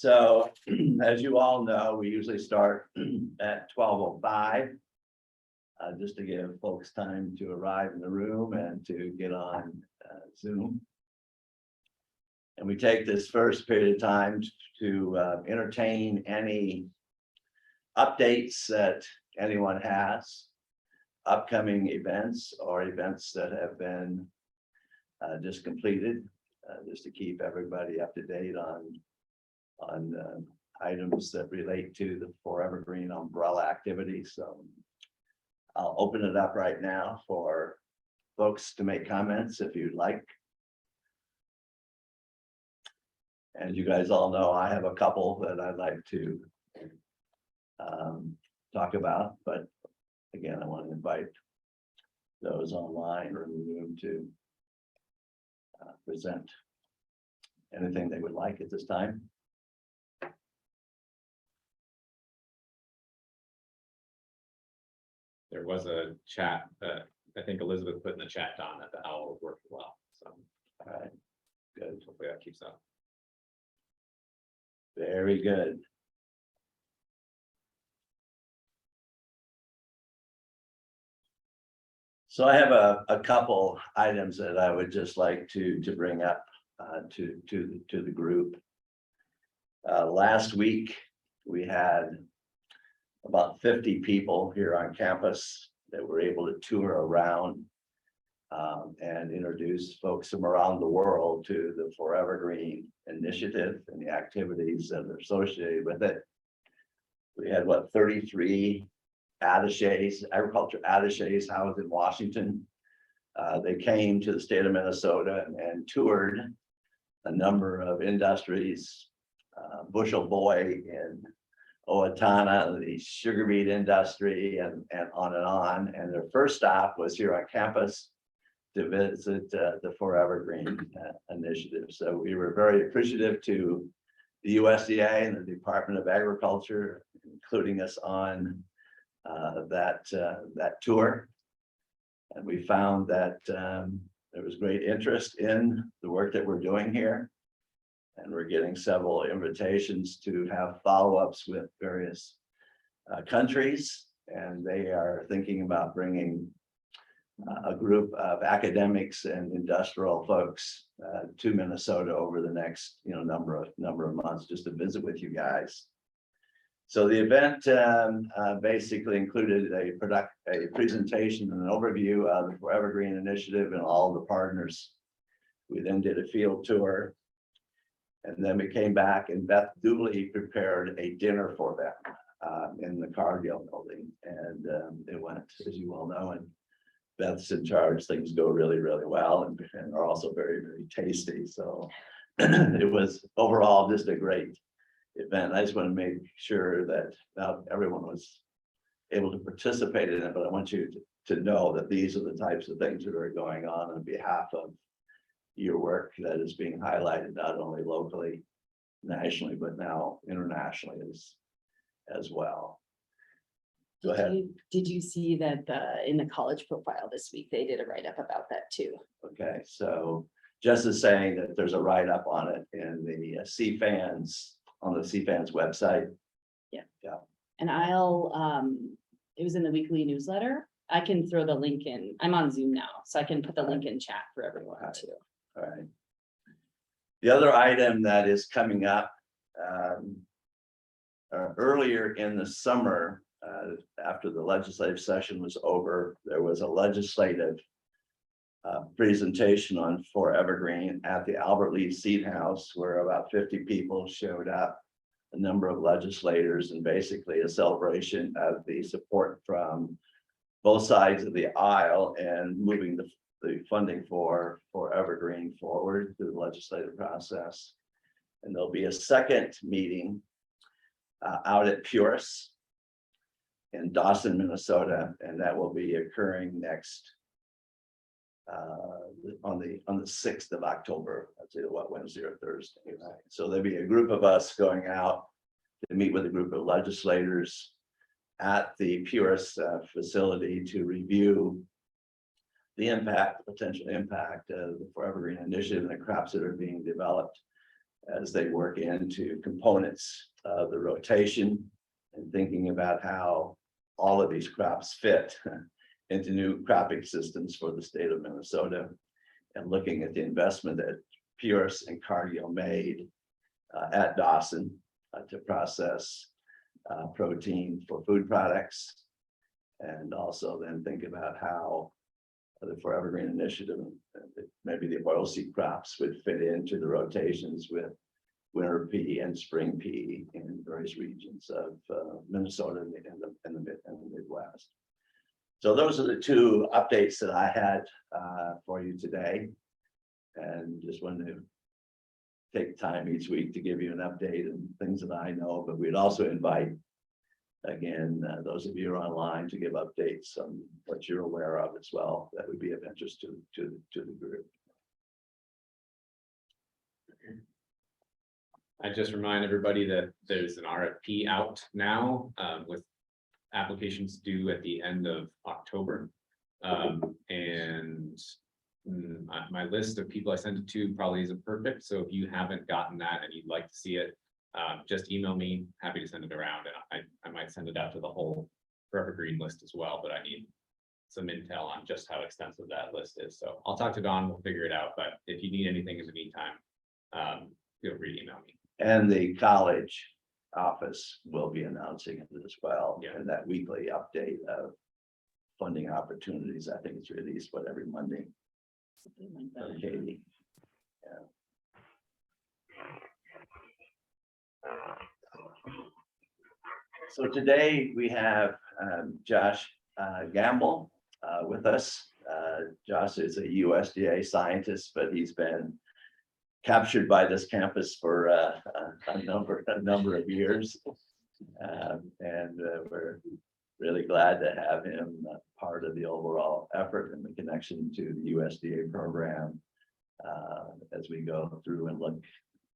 So as you all know, we usually start at 12:05. Just to give folks time to arrive in the room and to get on Zoom. And we take this first period of time to entertain any updates that anyone has, upcoming events or events that have been just completed, just to keep everybody up to date on items that relate to the Forever Green umbrella activity. So I'll open it up right now for folks to make comments if you'd like. And you guys all know I have a couple that I'd like to talk about, but again, I want to invite those online or in the room to present anything they would like at this time. There was a chat that I think Elizabeth put in the chat, Don, that the owl worked well. So, All right, good. hopefully that keeps up. Very good. So I have a couple items that I would just like to bring up to the group. Last week, we had about 50 people here on campus that were able to tour around and introduce folks from around the world to the Forever Green initiative and the activities that are associated with it. We had 33 attaches, agriculture attaches housed in Washington. They came to the state of Minnesota and toured a number of industries, Bushel Boy in Owatonna, the sugar beet industry, and on and on. And their first stop was here on campus to visit the Forever Green initiative. So we were very appreciative to the USDA and the Department of Agriculture, including us on that tour. And we found that there was great interest in the work that we're doing here. And we're getting several invitations to have follow-ups with various countries. And they are thinking about bringing a group of academics and industrial folks to Minnesota over the next number of months just to visit with you guys. So the event basically included a presentation and an overview of the Forever Green initiative and all the partners. We then did a field tour. And then we came back and Beth Dooley prepared a dinner for them in the Cargill building. And it went, as you all know, and Beth's in charge. Things go really, really well and are also very, very tasty. So it was overall just a great event. I just want to make sure that not everyone was able to participate in it, but I want you to know that these are the types of things that are going on behalf of your work that is being highlighted not only locally, nationally, but now internationally as well. Go ahead. Did you see that in the college profile this week, they did a write-up about that too? Okay, so just as saying that there's a write-up on it in the CFANS, on the CFANS website. Yeah. Yeah. And it was in the weekly newsletter. I can throw the link in. I'm on Zoom now, so I can put the link in chat for everyone too. All right. The other item that is coming up earlier in the summer, after the legislative session was over, there was a legislative presentation on Forever Green at the Albert Lee Seat House, where about 50 people showed up, a number of legislators, and basically a celebration of the support from both sides of the aisle and moving the funding for Forever Green forward through the legislative process. And there'll be a second meeting out at Purus in Dawson, Minnesota, and that will be occurring next on the 6th of October. That's either Wednesday or Thursday. Right? So there'll be a group of us going out to meet with a group of legislators at the Purus facility to review the impact, the potential impact of the Forever Green initiative and the crops that are being developed as they work into components of the rotation and thinking about how all of these crops fit into new cropping systems for the state of Minnesota, and looking at the investment that Pierce and Cargill made at Dawson to process protein for food products. And also then think about how the Forever Green Initiative, maybe the oilseed crops would fit into the rotations with winter pea and spring pea in various regions of Minnesota and the Midwest. So those are the two updates that I had for you today. And just wanted to take time each week to give you an update and things that I know, but we'd also invite, again, those of you online to give updates on what you're aware of as well. That would be of interest to the group. I just remind everybody that there's an RFP out now with applications due at the end of October. And my list of people I sent it to probably isn't perfect. So if you haven't gotten that and you'd like to see it, just email me. Happy to send it around, and I might send it out to the whole Forever Green list as well. But I need some intel on just how extensive that list is. So I'll talk to Don. We'll figure it out. But if you need anything in the meantime, feel free to email me. And the college office will be announcing it as well. Yeah. And that weekly update of funding opportunities. I think it's released every Monday. Something like that. Katie. So today we have Josh Gamble with us. Josh is a USDA scientist, but he's been captured by this campus for a number of years. And we're really glad to have him part of the overall effort and the connection to the USDA program as we go through and look at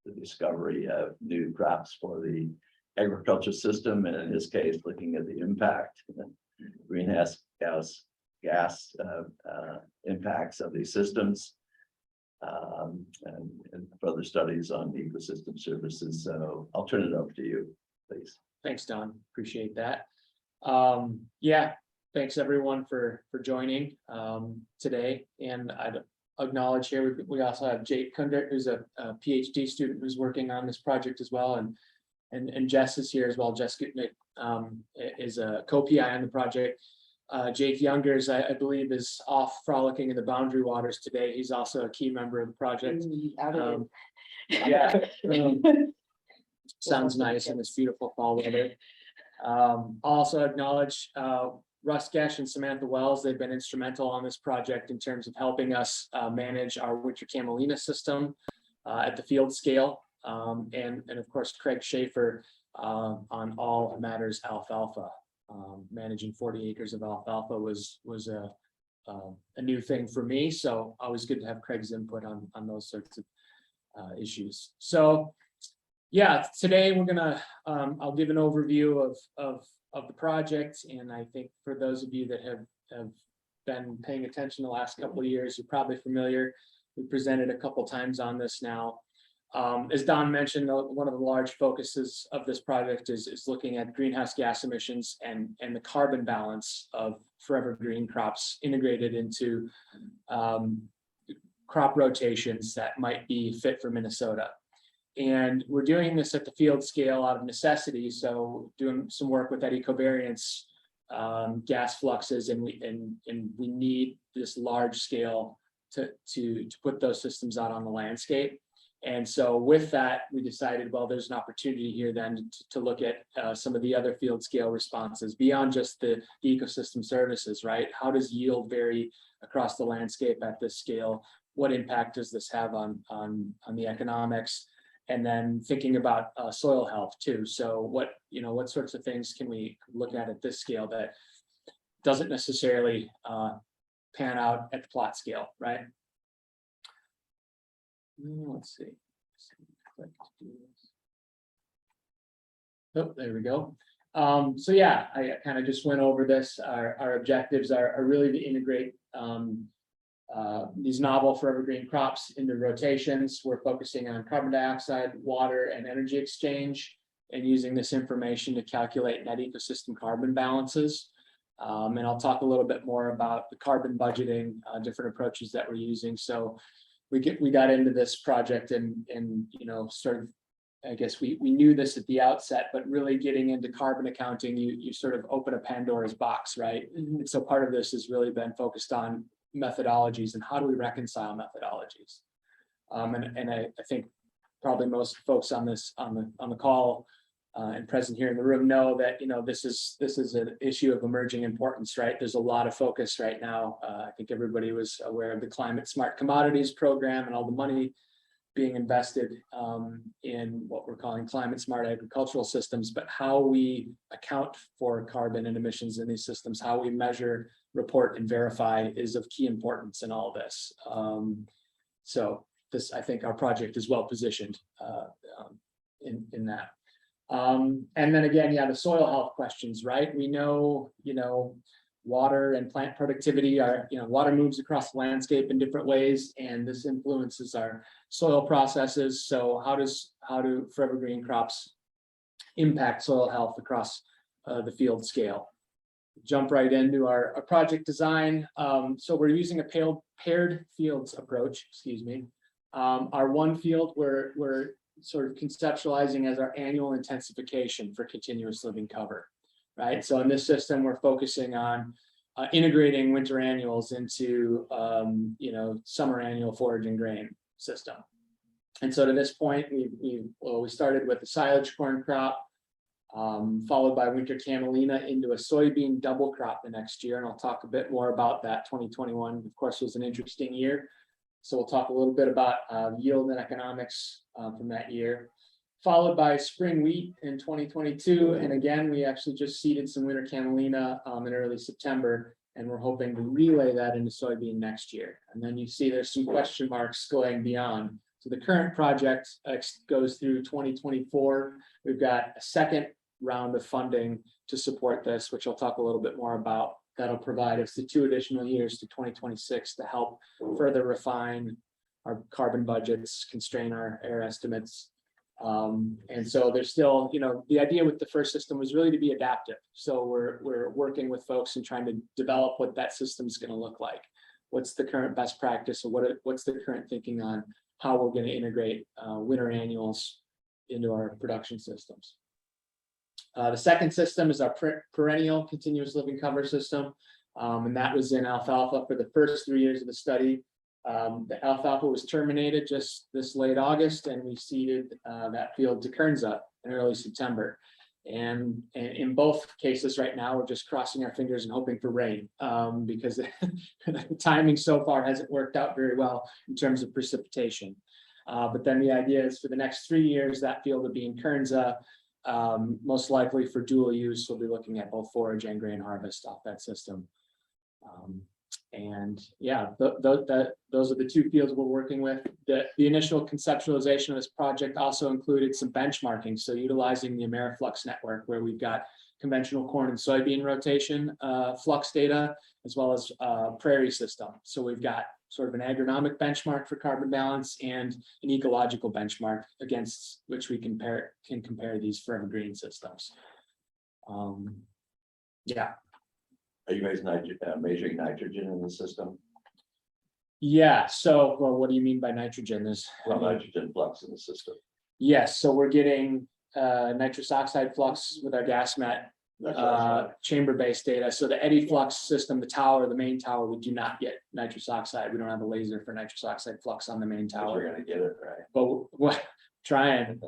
the discovery of new crops for the agriculture system, and in his case, looking at the impact, greenhouse gas impacts of these systems, and further studies on ecosystem services. So I'll turn it over to you, please. Thanks, Don. Appreciate that. Yeah, thanks everyone for joining today. And I'd acknowledge here we also have Jake Kundert, who's a PhD student who's working on this project as well, and Jess is here as well. Gesch is a co-PI on the project. Jake Jungers, I believe, is off frolicking in the boundary waters today. He's also a key member of the project. Yeah. Sounds nice in this beautiful fall weather. Also acknowledge Russ, Gesch, and Samantha Wells. They've been instrumental on this project in terms of helping us manage our winter camelina system at the field scale. And of course, Craig Schaefer on all matters alfalfa. Managing 40 acres of alfalfa was a new thing for me. So always good to have Craig's input on those sorts of issues. So yeah, today we're gonna I'll give an overview of the project, and I think for those of you that have been paying attention the last couple of years, you're probably familiar. We presented a couple times on this now. As Don mentioned, one of the large focuses of this project is looking at greenhouse gas emissions and the carbon balance of forever green crops integrated into crop rotations that might be fit for Minnesota. And we're doing this at the field scale out of necessity. So doing some work with eddy covariance gas fluxes, and we need this large scale to put those systems out on the landscape. And so with that, we decided, well, there's an opportunity here then to look at some of the other field scale responses beyond just the ecosystem services, right? How does yield vary across the landscape at this scale? What impact does this have on the economics? And then thinking about soil health too. So what sorts of things can we look at this scale that doesn't necessarily pan out at the plot scale, right? Let's see. Oh, there we go. So yeah, I kind of just went over this. Our objectives are really to integrate these novel forever green crops into rotations. We're focusing on carbon dioxide, water, and energy exchange, and using this information to calculate net ecosystem carbon balances. And I'll talk a little bit more about the carbon budgeting, different approaches that we're using. So we got into this project and sort of, I guess we knew this at the outset, but really getting into carbon accounting, you sort of open a Pandora's box, right? And so part of this has really been focused on methodologies and how do we reconcile methodologies. And I think probably most folks on the call and present here in the room know that this is an issue of emerging importance, right? There's a lot of focus right now. I think everybody was aware of the Climate Smart Commodities program and all the money being invested in what we're calling climate smart agricultural systems, but how we account for carbon and emissions in these systems, how we measure, report, and verify is of key importance in all this. So this, I think our project is well positioned in that. And then again, the soil health questions, right? We know, water and plant productivity are, water moves across the landscape in different ways, and this influences our soil processes. So how do forever green crops impact soil health across the field scale? Jump right into our project design. So we're using a paired fields approach, excuse me. Our one field we're sort of conceptualizing as our annual intensification for continuous living cover, right? So in this system, we're focusing on integrating winter annuals into summer annual forage and grain system. And so to this point, we started with the silage corn crop, followed by winter camelina into a soybean double crop the next year. And I'll talk a bit more about that. 2021, of course, was an interesting year. So we'll talk a little bit about yield and economics from that year, followed by spring wheat in 2022. And again, we actually just seeded some winter camelina in early September, and we're hoping to relay that into soybean next year. And then you see there's some question marks going beyond. So the current project goes through 2024. We've got a second round of funding to support this, which I'll talk a little bit more about. That'll provide us the 2 additional years to 2026 to help further refine our carbon budgets, constrain our air estimates. And so there's still, the idea with the first system was really to be adaptive. So we're working with folks and trying to develop what that system is going to look like. What's the current best practice, or what's the current thinking on how we're going to integrate winter annuals into our production systems. The second system is our perennial continuous living cover system. And that was in alfalfa for the first 3 years of the study. The alfalfa was terminated just this late August, and we seeded that field to Kernza in early September. And in both cases right now, we're just crossing our fingers and hoping for rain because the timing so far hasn't worked out very well in terms of precipitation. But then the idea is for the next 3 years, that field will be in Kernza. Most likely for dual use, we'll be looking at both forage and grain harvest off that system. And those are the 2 fields we're working with. The initial conceptualization of this project also included some benchmarking. So utilizing the AmeriFlux network, where we've got conventional corn and soybean rotation flux data, as well as prairie system. So we've got sort of an agronomic benchmark for carbon balance and an ecological benchmark against which we can compare these forever green systems. Are you guys measuring nitrogen in the system? Yeah. So, well, what do you mean by nitrogen? Nitrogen flux in the system. Yes. So we're getting nitrous oxide flux with our gas met chamber-based data. So the eddy flux system, the main tower, we do not get nitrous oxide. We don't have a laser for nitrous oxide flux on the main tower. We're gonna get it right. But what trying?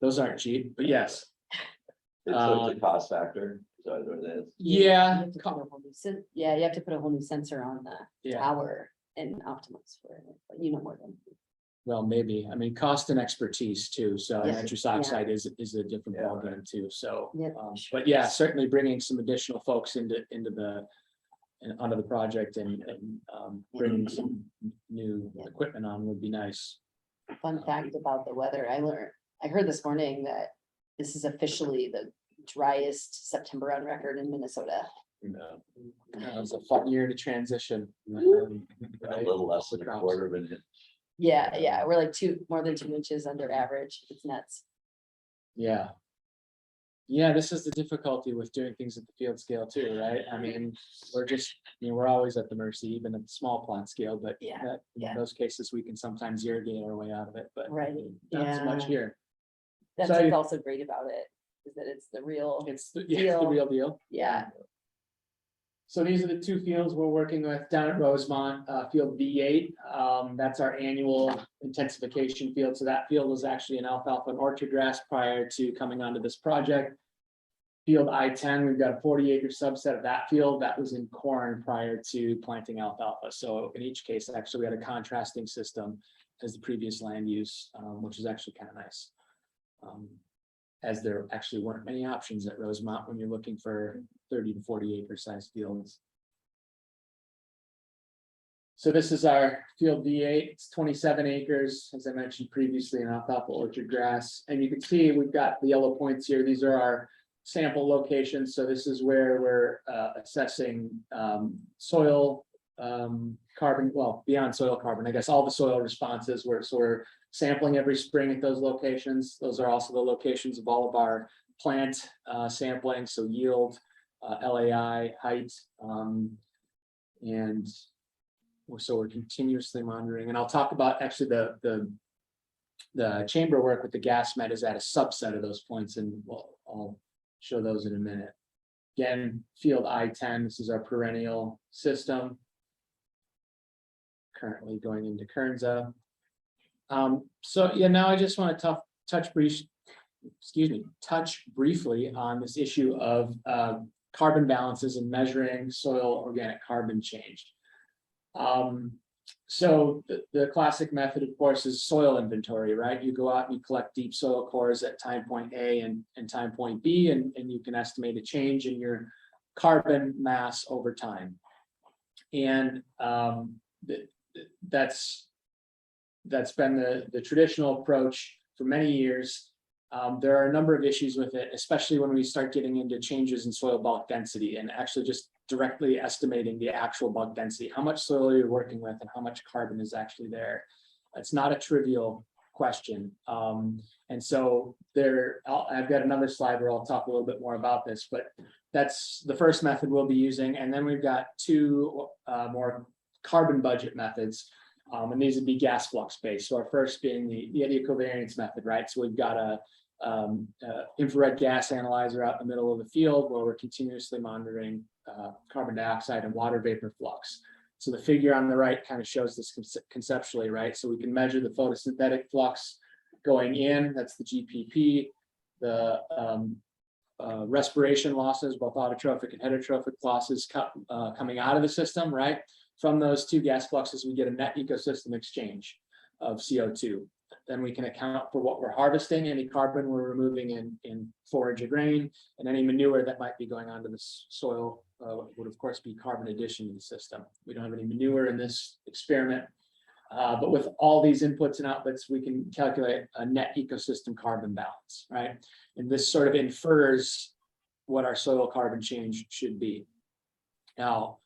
Those aren't cheap, but yes. It's a cost factor. Is that what it is? Yeah. You have to put a whole new you have to put a whole new sensor on the tower and optimize for it, but more than. Well, maybe. I mean, cost and expertise too. So Yes. nitrous oxide is a different ballgame too. So, Sure. but yeah, certainly bringing some additional folks onto the project and bringing some new equipment on would be nice. Fun fact about the weather, I heard this morning that this is officially the driest September on record in Minnesota. No, It was a fun year to transition. a little less than a quarter of an inch. Yeah, we're like more than 2 inches under average. It's nuts. Yeah. Yeah, this is the difficulty with doing things at the field scale too, right? I mean, we're always at the mercy, even at the small plant scale, but Yeah, in yeah. those cases, we can sometimes irrigate our way out of it, but Right. not so much Yeah. here. That's So what's also great about it, is that it's the real, It's the real deal. yeah. So these are the two fields we're working with down at Rosemont, field V8. That's our annual intensification field. So that field was actually an alfalfa and orchard grass prior to coming onto this project. Field I-10, we've got a 40-acre subset of that field that was in corn prior to planting alfalfa. So in each case, actually, we had a contrasting system as the previous land use, which is actually kind of nice. As there actually weren't many options at Rosemont when you're looking for 30 to 40 acre size fields. So this is our field V8, it's 27 acres, as I mentioned previously, in alfalfa orchard grass. And you can see we've got the yellow points here. These are our sample locations. So this is where we're assessing soil carbon, well, beyond soil carbon, I guess all the soil responses. We're sampling every spring at those locations. Those are also the locations of all of our plant sampling, so yield, LAI, height, and so we're continuously monitoring. And I'll talk about actually the chamber work with the gas met is at a subset of those points, and I'll show those in a minute. Again, field I-10, this is our perennial system. Currently going into Kernza. So yeah, now I just want to touch briefly on this issue of carbon balances and measuring soil organic carbon change. So the classic method, of course, is soil inventory, right? You go out and you collect deep soil cores at time point A and time point B, and you can estimate a change in your carbon mass over time. And that's been the traditional approach for many years. There are a number of issues with it, especially when we start getting into changes in soil bulk density and actually just directly estimating the actual bulk density, how much soil you're working with and how much carbon is actually there. It's not a trivial question. And so I've got another slide where I'll talk a little bit more about this, but that's the first method we'll be using. And then we've got two more carbon budget methods. And these would be gas flux based. So our first being the eddy covariance method, right? So we've got a infrared gas analyzer out in the middle of the field where we're continuously monitoring carbon dioxide and water vapor flux. So the figure on the right kind of shows this conceptually, right? So we can measure the photosynthetic flux going in, that's the GPP, the respiration losses, both autotrophic and heterotrophic losses coming out of the system, right? From those two gas fluxes, we get a net ecosystem exchange of CO2. Then we can account for what we're harvesting, any carbon we're removing in forage or grain, and any manure that might be going onto the soil would of course be carbon addition to the system. We don't have any manure in this experiment, but with all these inputs and outputs, we can calculate a net ecosystem carbon balance, right? And this sort of infers what our soil carbon change should be. Now,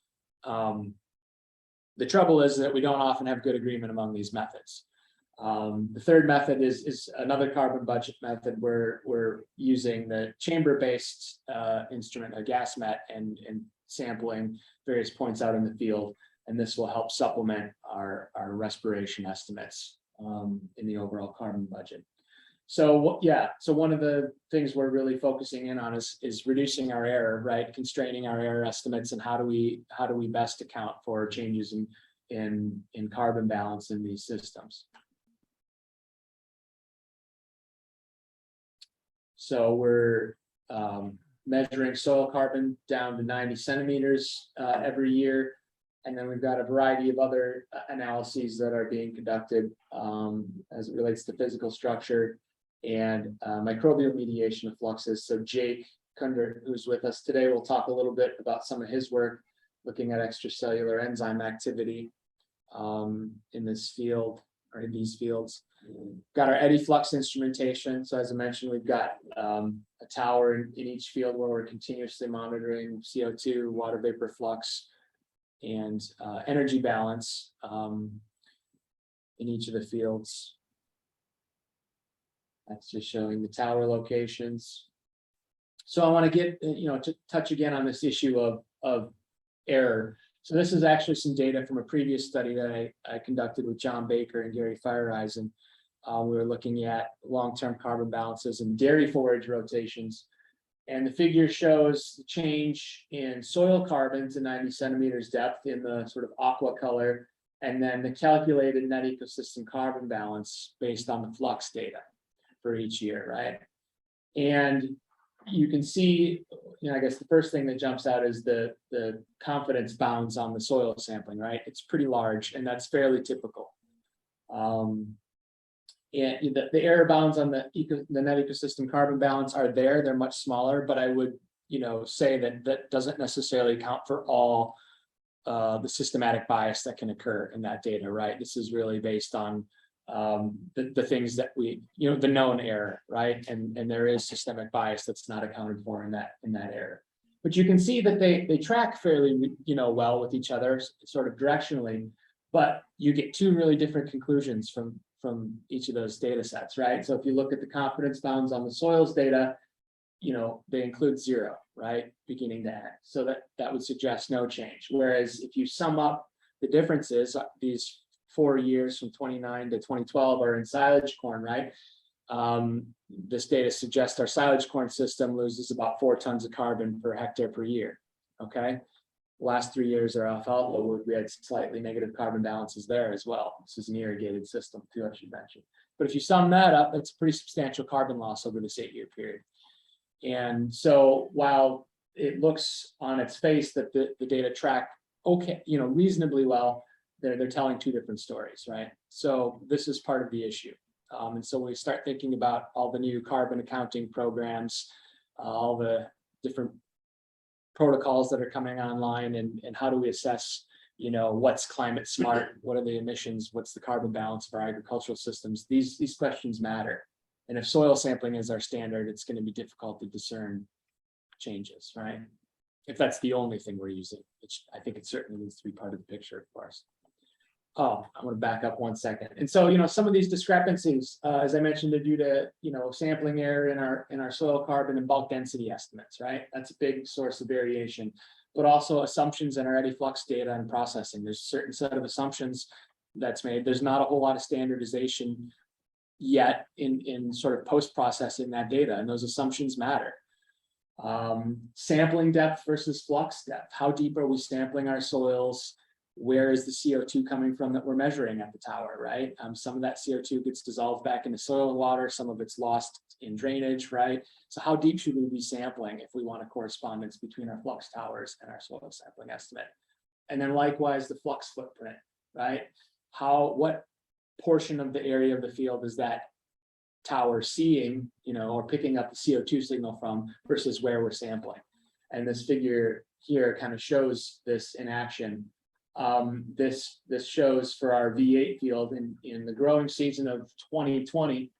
the trouble is that we don't often have good agreement among these methods. The third method is another carbon budget method where we're using the chamber-based instrument, a gas met, and sampling various points out in the field. And this will help supplement our respiration estimates in the overall carbon budget. So so one of the things we're really focusing in on is reducing our error, right? Constraining our error estimates, and how do we best account for changes in carbon balance in these systems. So we're measuring soil carbon down to 90 centimeters every year. And then we've got a variety of other analyses that are being conducted as it relates to physical structure and microbial mediation of fluxes. So Jake Kunder, who's with us today, will talk a little bit about some of his work looking at extracellular enzyme activity in this field or in these fields. Got our eddy flux instrumentation. So as I mentioned, we've got a tower in each field where we're continuously monitoring CO2, water vapor flux, and energy balance in each of the fields. That's just showing the tower locations. So I want to get, to touch again on this issue of error. So this is actually some data from a previous study that I conducted with John Baker and Gary Fireeisen. We were looking at long-term carbon balances and dairy forage rotations. And the figure shows the change in soil carbon to 90 centimeters depth in the sort of aqua color, and then the calculated net ecosystem carbon balance based on the flux data for each year, right? And you can see, I guess the first thing that jumps out is the confidence bounds on the soil sampling, right? It's pretty large, and that's fairly typical. And the error bounds on the net ecosystem carbon balance are there. They're much smaller, but I would, say that doesn't necessarily account for all the systematic bias that can occur in that data, right? This is really based on the things that we, the known error, right? And there is systemic bias that's not accounted for in that error. But you can see that they track fairly, well with each other, sort of directionally, but you get two really different conclusions from each of those data sets, right? So if you look at the confidence bounds on the soils data, they include 0, right? Beginning to end. So that would suggest no change. Whereas if you sum up the differences, these 4 years from 29 to 2012 are in silage corn, right? This data suggests our silage corn system loses about 4 tons of carbon per hectare per year, okay? Last 3 years are alfalfa, we had slightly negative carbon balances there as well. This is an irrigated system too, I should mention. But if you sum that up, that's a pretty substantial carbon loss over this 8-year period. And so while it looks on its face that the data track, okay, reasonably well, they're telling two different stories, right? So this is part of the issue. And so when we start thinking about all the new carbon accounting programs, all the different protocols that are coming online, and how do we assess, what's climate smart, what are the emissions, what's the carbon balance of our agricultural systems, these questions matter. And if soil sampling is our standard, it's going to be difficult to discern changes, right? If that's the only thing we're using, which I think it certainly needs to be part of the picture, of course. Oh, I'm going to back up 1 second. And so, some of these discrepancies, as I mentioned, are due to, sampling error in our soil carbon and bulk density estimates, right? That's a big source of variation, but also assumptions in our eddy flux data and processing. There's a certain set of assumptions that's made. There's not a whole lot of standardization yet in sort of post-processing that data, and those assumptions matter. Sampling depth versus flux depth. How deep are we sampling our soils? Where is the CO2 coming from that we're measuring at the tower, right? Some of that CO2 gets dissolved back into soil and water, some of it's lost in drainage, right? So how deep should we be sampling if we want a correspondence between our flux towers and our soil sampling estimate? And then likewise, the flux footprint, right? What portion of the area of the field is that tower seeing, or picking up the CO2 signal from versus where we're sampling? And this figure here kind of shows this in action. This shows for our V8 field in the growing season of 2020,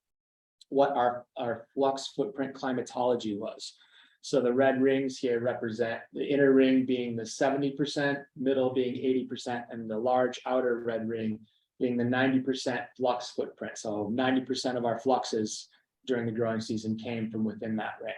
what our flux footprint climatology was. So the red rings here represent the inner ring being the 70%, middle being 80%, and the large outer red ring being the 90% flux footprint. So 90% of our fluxes during the growing season came from within that ring.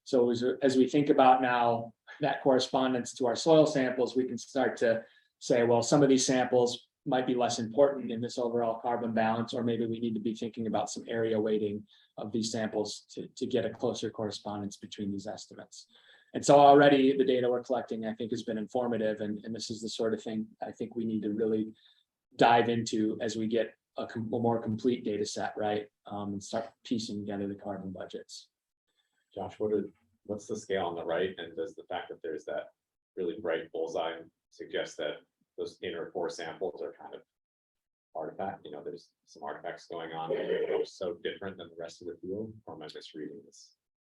So as we think about now that correspondence to our soil samples, we can start to say, well, some of these samples might be less important in this overall carbon balance, or maybe we need to be thinking about some area weighting of these samples to get a closer correspondence between these estimates. And so already the data we're collecting, I think, has been informative, and this is the sort of thing I think we need to really dive into as we get a more complete data set, right? And start piecing together the carbon budgets. Josh, what's the scale on the right, and does the fact that there's that really bright bullseye suggest that those inner 4 samples are kind of artifact? There's some artifacts going on that are so different than the rest of the field, or am I misreading this?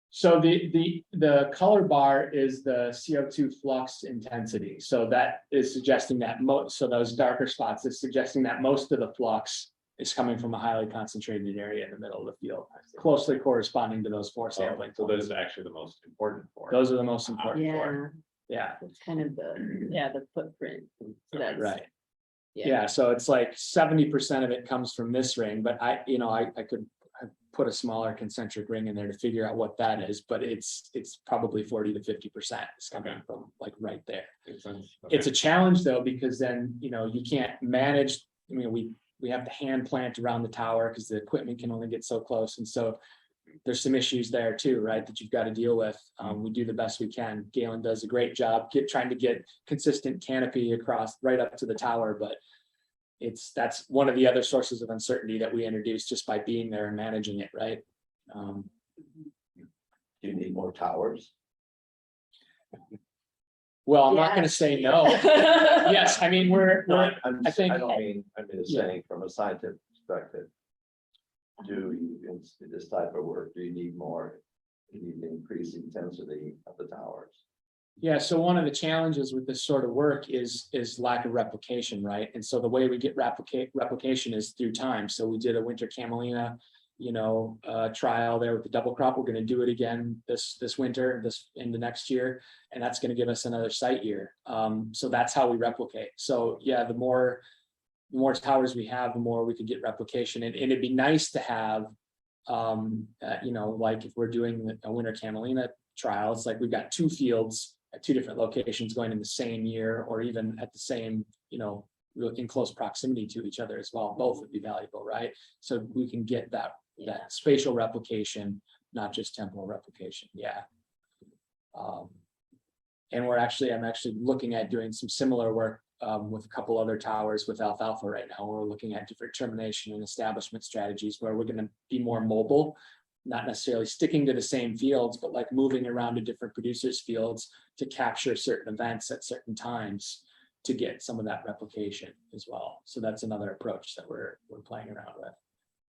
So the color bar is the CO2 flux intensity. So that is suggesting that so those darker spots is suggesting that most of the flux is coming from a highly concentrated area in the middle of the field, closely corresponding to those four sampling. So those are actually the most important for. Those are the most important. Yeah, Yeah, it's kind of the footprint. So that's, right. Yeah. Yeah, so it's like 70% of it comes from this ring, but I could put a smaller concentric ring in there to figure out what that is, but it's probably 40 to 50% is coming Okay. from like right there. Makes sense. It's Okay. a challenge though, because then, you can't manage, we have to hand plant around the tower because the equipment can only get so close. And so there's some issues there too, right, that you've got to deal with. We do the best we can. Galen does a great job trying to get consistent canopy across right up to the tower, but that's one of the other sources of uncertainty that we introduce just by being there and managing it, right? Do you need more towers? Well, I'm not gonna say no. Yes, I mean, we're, I think- I don't mean, I'm just Yeah. saying from a scientific perspective. Do you, in this type of work, do you need more? Do you need to increase the intensity of the towers? yeah, so one of the challenges with this sort of work is lack of replication, right? And so the way we get replication is through time. So we did a winter camelina, trial there with the double crop. We're gonna do it again this winter, into next year, and that's gonna give us another site year. So that's how we replicate. So yeah, the more towers we have, the more we could get replication, and it'd be nice to have, like if we're doing a winter camelina trial, it's like we've got two fields at two different locations going in the same year, or even at the same, in close proximity to each other as well. Both would be valuable, right? So we can get that spatial replication, not just temporal replication. Yeah. And I'm actually looking at doing some similar work with a couple other towers with alfalfa right now. We're looking at different termination and establishment strategies where we're going to be more mobile, not necessarily sticking to the same fields, but like moving around to different producers' fields to capture certain events at certain times to get some of that replication as well. So that's another approach that we're playing around with.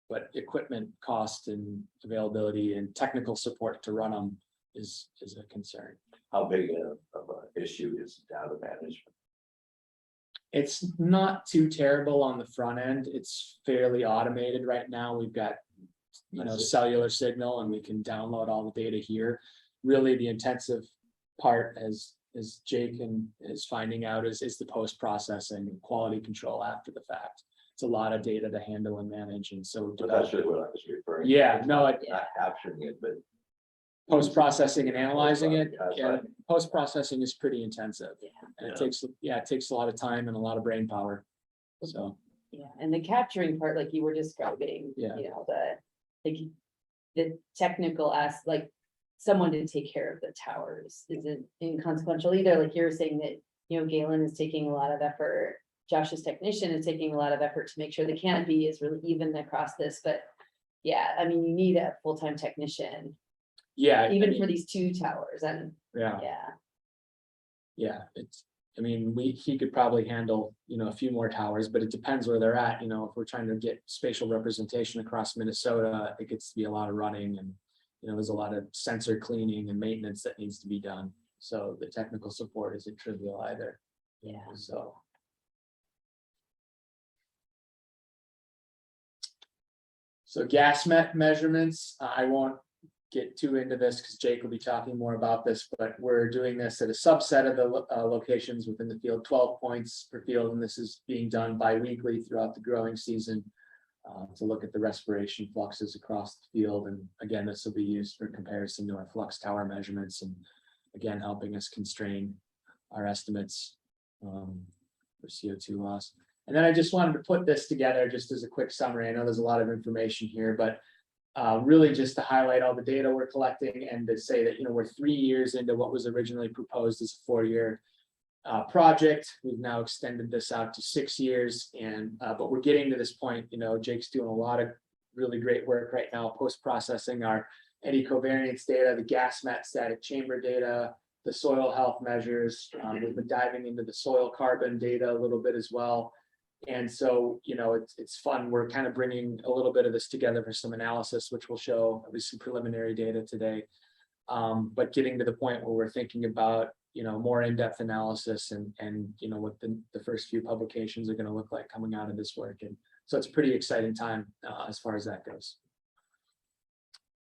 But equipment cost and availability and technical support to run them is a concern. How big of an issue is data management? It's not too terrible on the front end. It's fairly automated right now. We've got, cellular signal, and we can download all the data here. Really, the intensive part, as Jake is finding out, is the post-processing and quality control after the fact. It's a lot of data to handle and manage, and so But that's really what I was referring to. Yeah, no, Not capturing it, but. post-processing and analyzing it. That's Yeah, right. post-processing is pretty intensive. Yeah. And it takes a lot of time and a lot of brain power. So, Yeah, and the capturing part, like you were describing, Yeah. the technical like someone to take care of the towers isn't inconsequential either. Like you're saying that, Galen is taking a lot of effort. Josh's technician is taking a lot of effort to make sure the canopy is really even across this, but yeah, I mean, you need a full-time technician, yeah. even for these two towers, and Yeah. yeah. He could probably handle, a few more towers, but it depends where they're at. If we're trying to get spatial representation across Minnesota, it gets to be a lot of running, and, there's a lot of sensor cleaning and maintenance that needs to be done. So the technical support isn't trivial either. Yeah. So gas measurements, I won't get too into this because Jake will be talking more about this, but we're doing this at a subset of the locations within the field, 12 points per field, and this is being done bi-weekly throughout the growing season to look at the respiration fluxes across the field. And again, this will be used for comparison to our flux tower measurements, and again, helping us constrain our estimates for CO2 loss. And then I just wanted to put this together just as a quick summary. I know there's a lot of information here, but really just to highlight all the data we're collecting and to say that, we're 3 years into what was originally proposed as a 4-year project. We've now extended this out to 6 years, and but we're getting to this point. Jake's doing a lot of really great work right now, post-processing our eddy covariance data, the gas mat static chamber data, the soil health measures. We've been diving into the soil carbon data a little bit as well. And so, it's fun. We're kind of bringing a little bit of this together for some analysis, which will show at least some preliminary data today. But getting to the point where we're thinking about, more in-depth analysis and what the first few publications are going to look like coming out of this work. And So it's a pretty exciting time as far as that goes.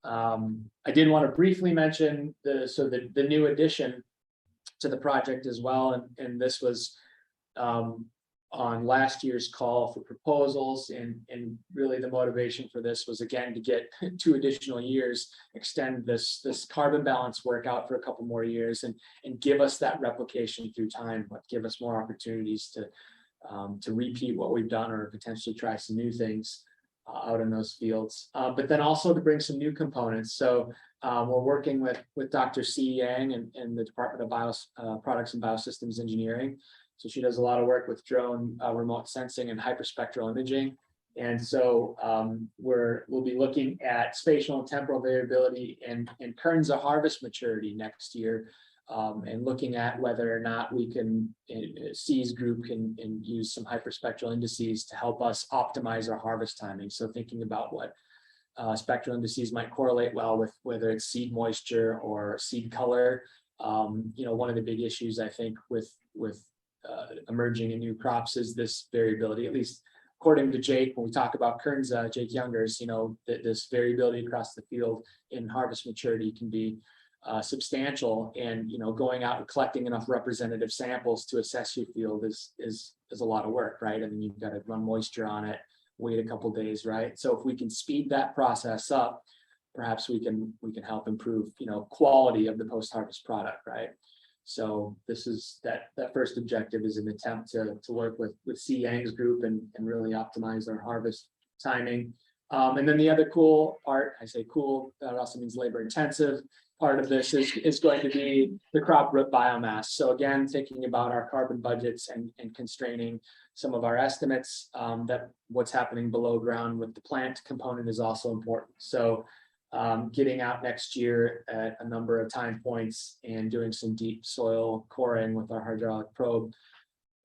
I did want to briefly mention the new addition to the project as well, and this was on last year's call for proposals, and really the motivation for this was again to get 2 additional years, extend this carbon balance work out for a couple more years, and give us that replication through time, but give us more opportunities to repeat what we've done or potentially try some new things out in those fields, but then also to bring some new components. So we're working with Dr. C. Yang and the Department of Products and Biosystems Engineering. So she does a lot of work with drone remote sensing and hyperspectral imaging. And so we'll be looking at spatial and temporal variability and Kernza harvest maturity next year, and looking at whether or not we can, C's group can use some hyperspectral indices to help us optimize our harvest timing. So thinking about what spectral indices might correlate well with whether it's seed moisture or seed color. One of the big issues I think with emerging in new crops is this variability, at least according to Jake, when we talk about Kernza, Jake Jungers, this variability across the field in harvest maturity can be substantial, and going out and collecting enough representative samples to assess your field is a lot of work, right? I mean, you've got to run moisture on it, wait a couple days, right? So if we can speed that process up, perhaps we can help improve quality of the post-harvest product, right? So this is that first objective is an attempt to work with C. Yang's group and really optimize our harvest timing. And then the other cool part, I say cool, that also means labor intensive part of this is going to be the crop root biomass. So again, thinking about our carbon budgets and constraining some of our estimates, that what's happening below ground with the plant component is also important. So getting out next year at a number of time points and doing some deep soil coring with our hydraulic probe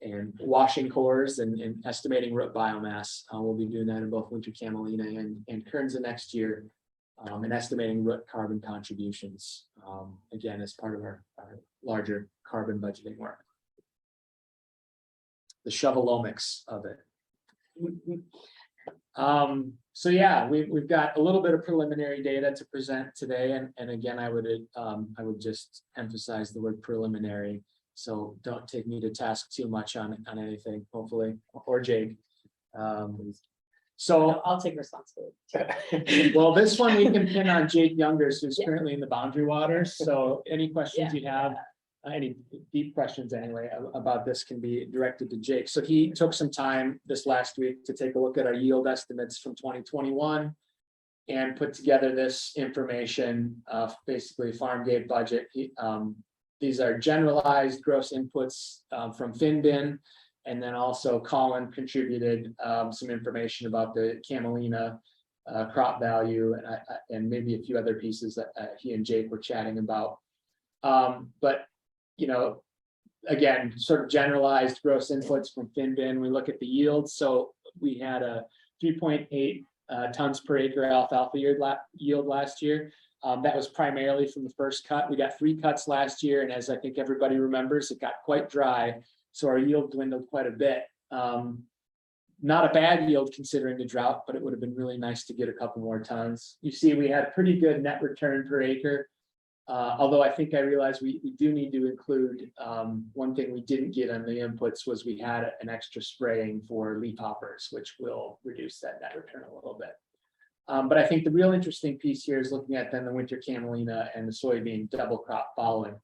and washing cores and estimating root biomass. We'll be doing that in both winter camelina and Kernza next year, and estimating root carbon contributions, again, as part of our larger carbon budgeting work. The shovelomics of it. So yeah, we've got a little bit of preliminary data to present today, and again, I would just emphasize the word preliminary. So don't take me to task too much on anything, hopefully, or Jake. So I'll take responsibility. well, this one we can pin on Jake Jungers, who's currently in the boundary waters. So any questions you have, any deep questions anyway about this can be directed to Jake. So he took some time this last week to take a look at our yield estimates from 2021 and put together this information, basically farm gate budget. These are generalized gross inputs from FinBin. And then also Colin contributed some information about the camelina crop value and maybe a few other pieces that he and Jake were chatting about. But again, sort of generalized gross inputs from FinBin. We look at the yield. So we had a 3.8 tons per acre alfalfa yield last year. That was primarily from the first cut. We got 3 cuts last year, and as I think everybody remembers, it got quite dry. So our yield dwindled quite a bit. Not a bad yield considering the drought, but it would have been really nice to get a couple more tons. You see, we had pretty good net return per acre. Although I think I realized we do need to include one thing we didn't get on the inputs was we had an extra spraying for leafhoppers, which will reduce that net return a little bit. But I think the real interesting piece here is looking at then the winter camelina and the soybean double crop following.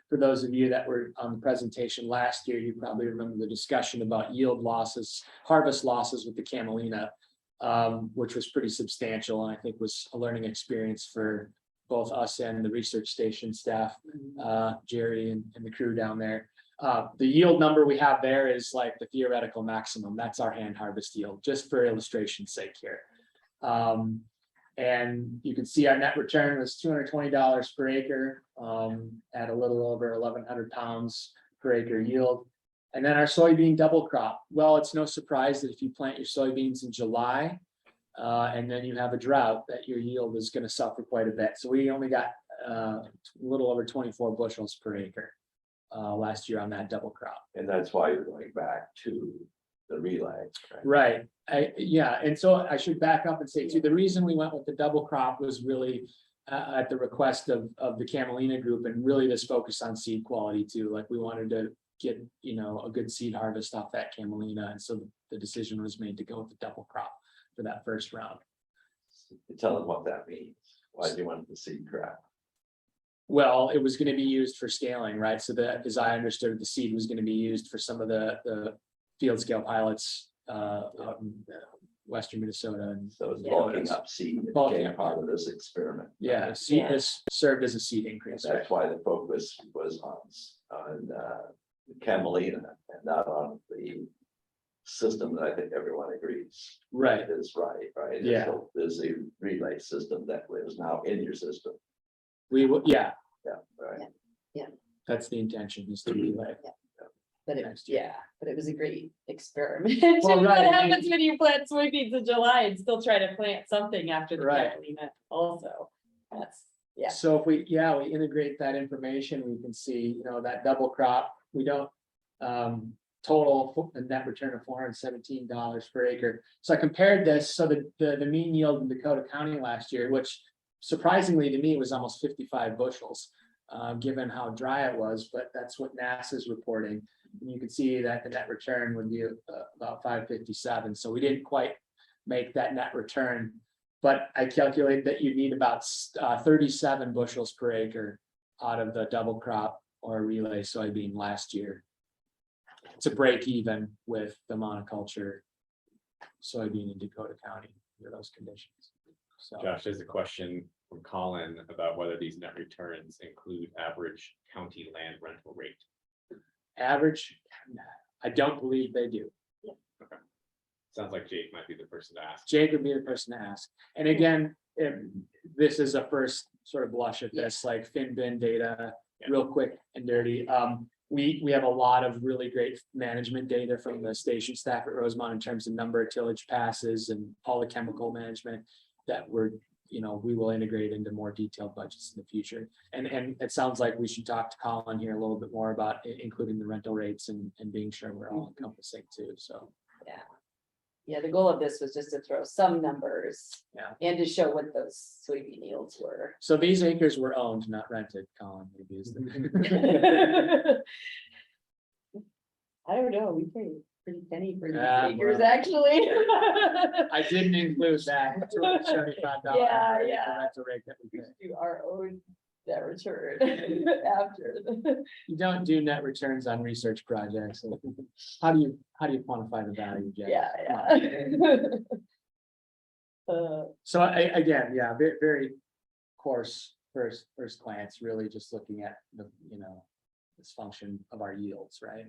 For those of you that were on the presentation last year, you probably remember the discussion about yield losses, harvest losses with the camelina, which was pretty substantial, and I think was a learning experience for both us and the research station staff, Jerry and the crew down there. The yield number we have there is like the theoretical maximum. That's our hand harvest yield, just for illustration's sake here. And you can see our net return was $220 per acre at a little over 1,100 pounds per acre yield. And then our soybean double crop. Well, it's no surprise that if you plant your soybeans in July and then you have a drought, that your yield is going to suffer quite a bit. So we only got a little over 24 bushels per acre last year on that double crop. And that's why you're going back to the relay. Right, yeah, and so I should back up and say too, the reason we went with the double crop was really. At the request of the Camelina group, and really this focus on seed quality too, like we wanted to get, a good seed harvest off that Camelina, and so the decision was made to go with the double crop for that first round. Tell them what that means. Why do you want the seed crop? Well, it was gonna be used for scaling, right, so that, as I understood, the seed was gonna be used for some of the field scale pilots, out in western Minnesota, and So it's Yeah. bulking up seed. It Bulking became up. part of this experiment. yeah, seed Yeah. has served as a seed increase, right? That's why the focus was on Camelina and not on the system that I think everyone agrees. Right, Is right. Yeah. So there's a relay system that is now in your system. we will, yeah, Yeah, right. that's the intention, is to relay. But it, Next year. but it was a great experiment. Well, What right, I mean- happens when you plant soybeans in July and still try to plant something after the Right. Catalina also? That's, yeah, So if we integrate that information, we can see, that double crop, we don't. Total a net return of $417 per acre. So I compared this, so the mean yield in Dakota County last year, which surprisingly to me was almost 55 bushels. Given how dry it was, but that's what NASA's reporting. And you can see that the net return would be about 557, so we didn't quite make that net return. But I calculate that you need about 37 bushels per acre out of the double crop or relay soybean last year. To break even with the monoculture soybean in Dakota County under those conditions. So, Josh, there's a question from Colin about whether these net returns include average county land rental rate. average, I don't believe they do. Sounds like Jake might be the person to ask. Jake would be the person to ask. And again, this is a first sort of blush at this, like FinBin data, real quick and dirty. We have a lot of really great management data from the station staff at Rosemont in terms of number of tillage passes and all the chemical management that we will integrate into more detailed budgets in the future. And it sounds like we should talk to Colin here a little bit more about including the rental rates and being sure we're all encompassing too, so. yeah, the goal of this was just to throw some numbers. Yeah. And to show what those soybean yields were. So these acres were owned, not rented, Colin, maybe is the. I don't know, we paid a pretty penny for these Yeah, acres, well. actually. I didn't include that. $75 Yeah, yeah. rental rate that we We pay. do our own net return after. You don't do net returns on research projects. So how do you quantify the value, Jeff? Yeah. So again, very, very coarse first glance, really just looking at the, this function of our yields, right?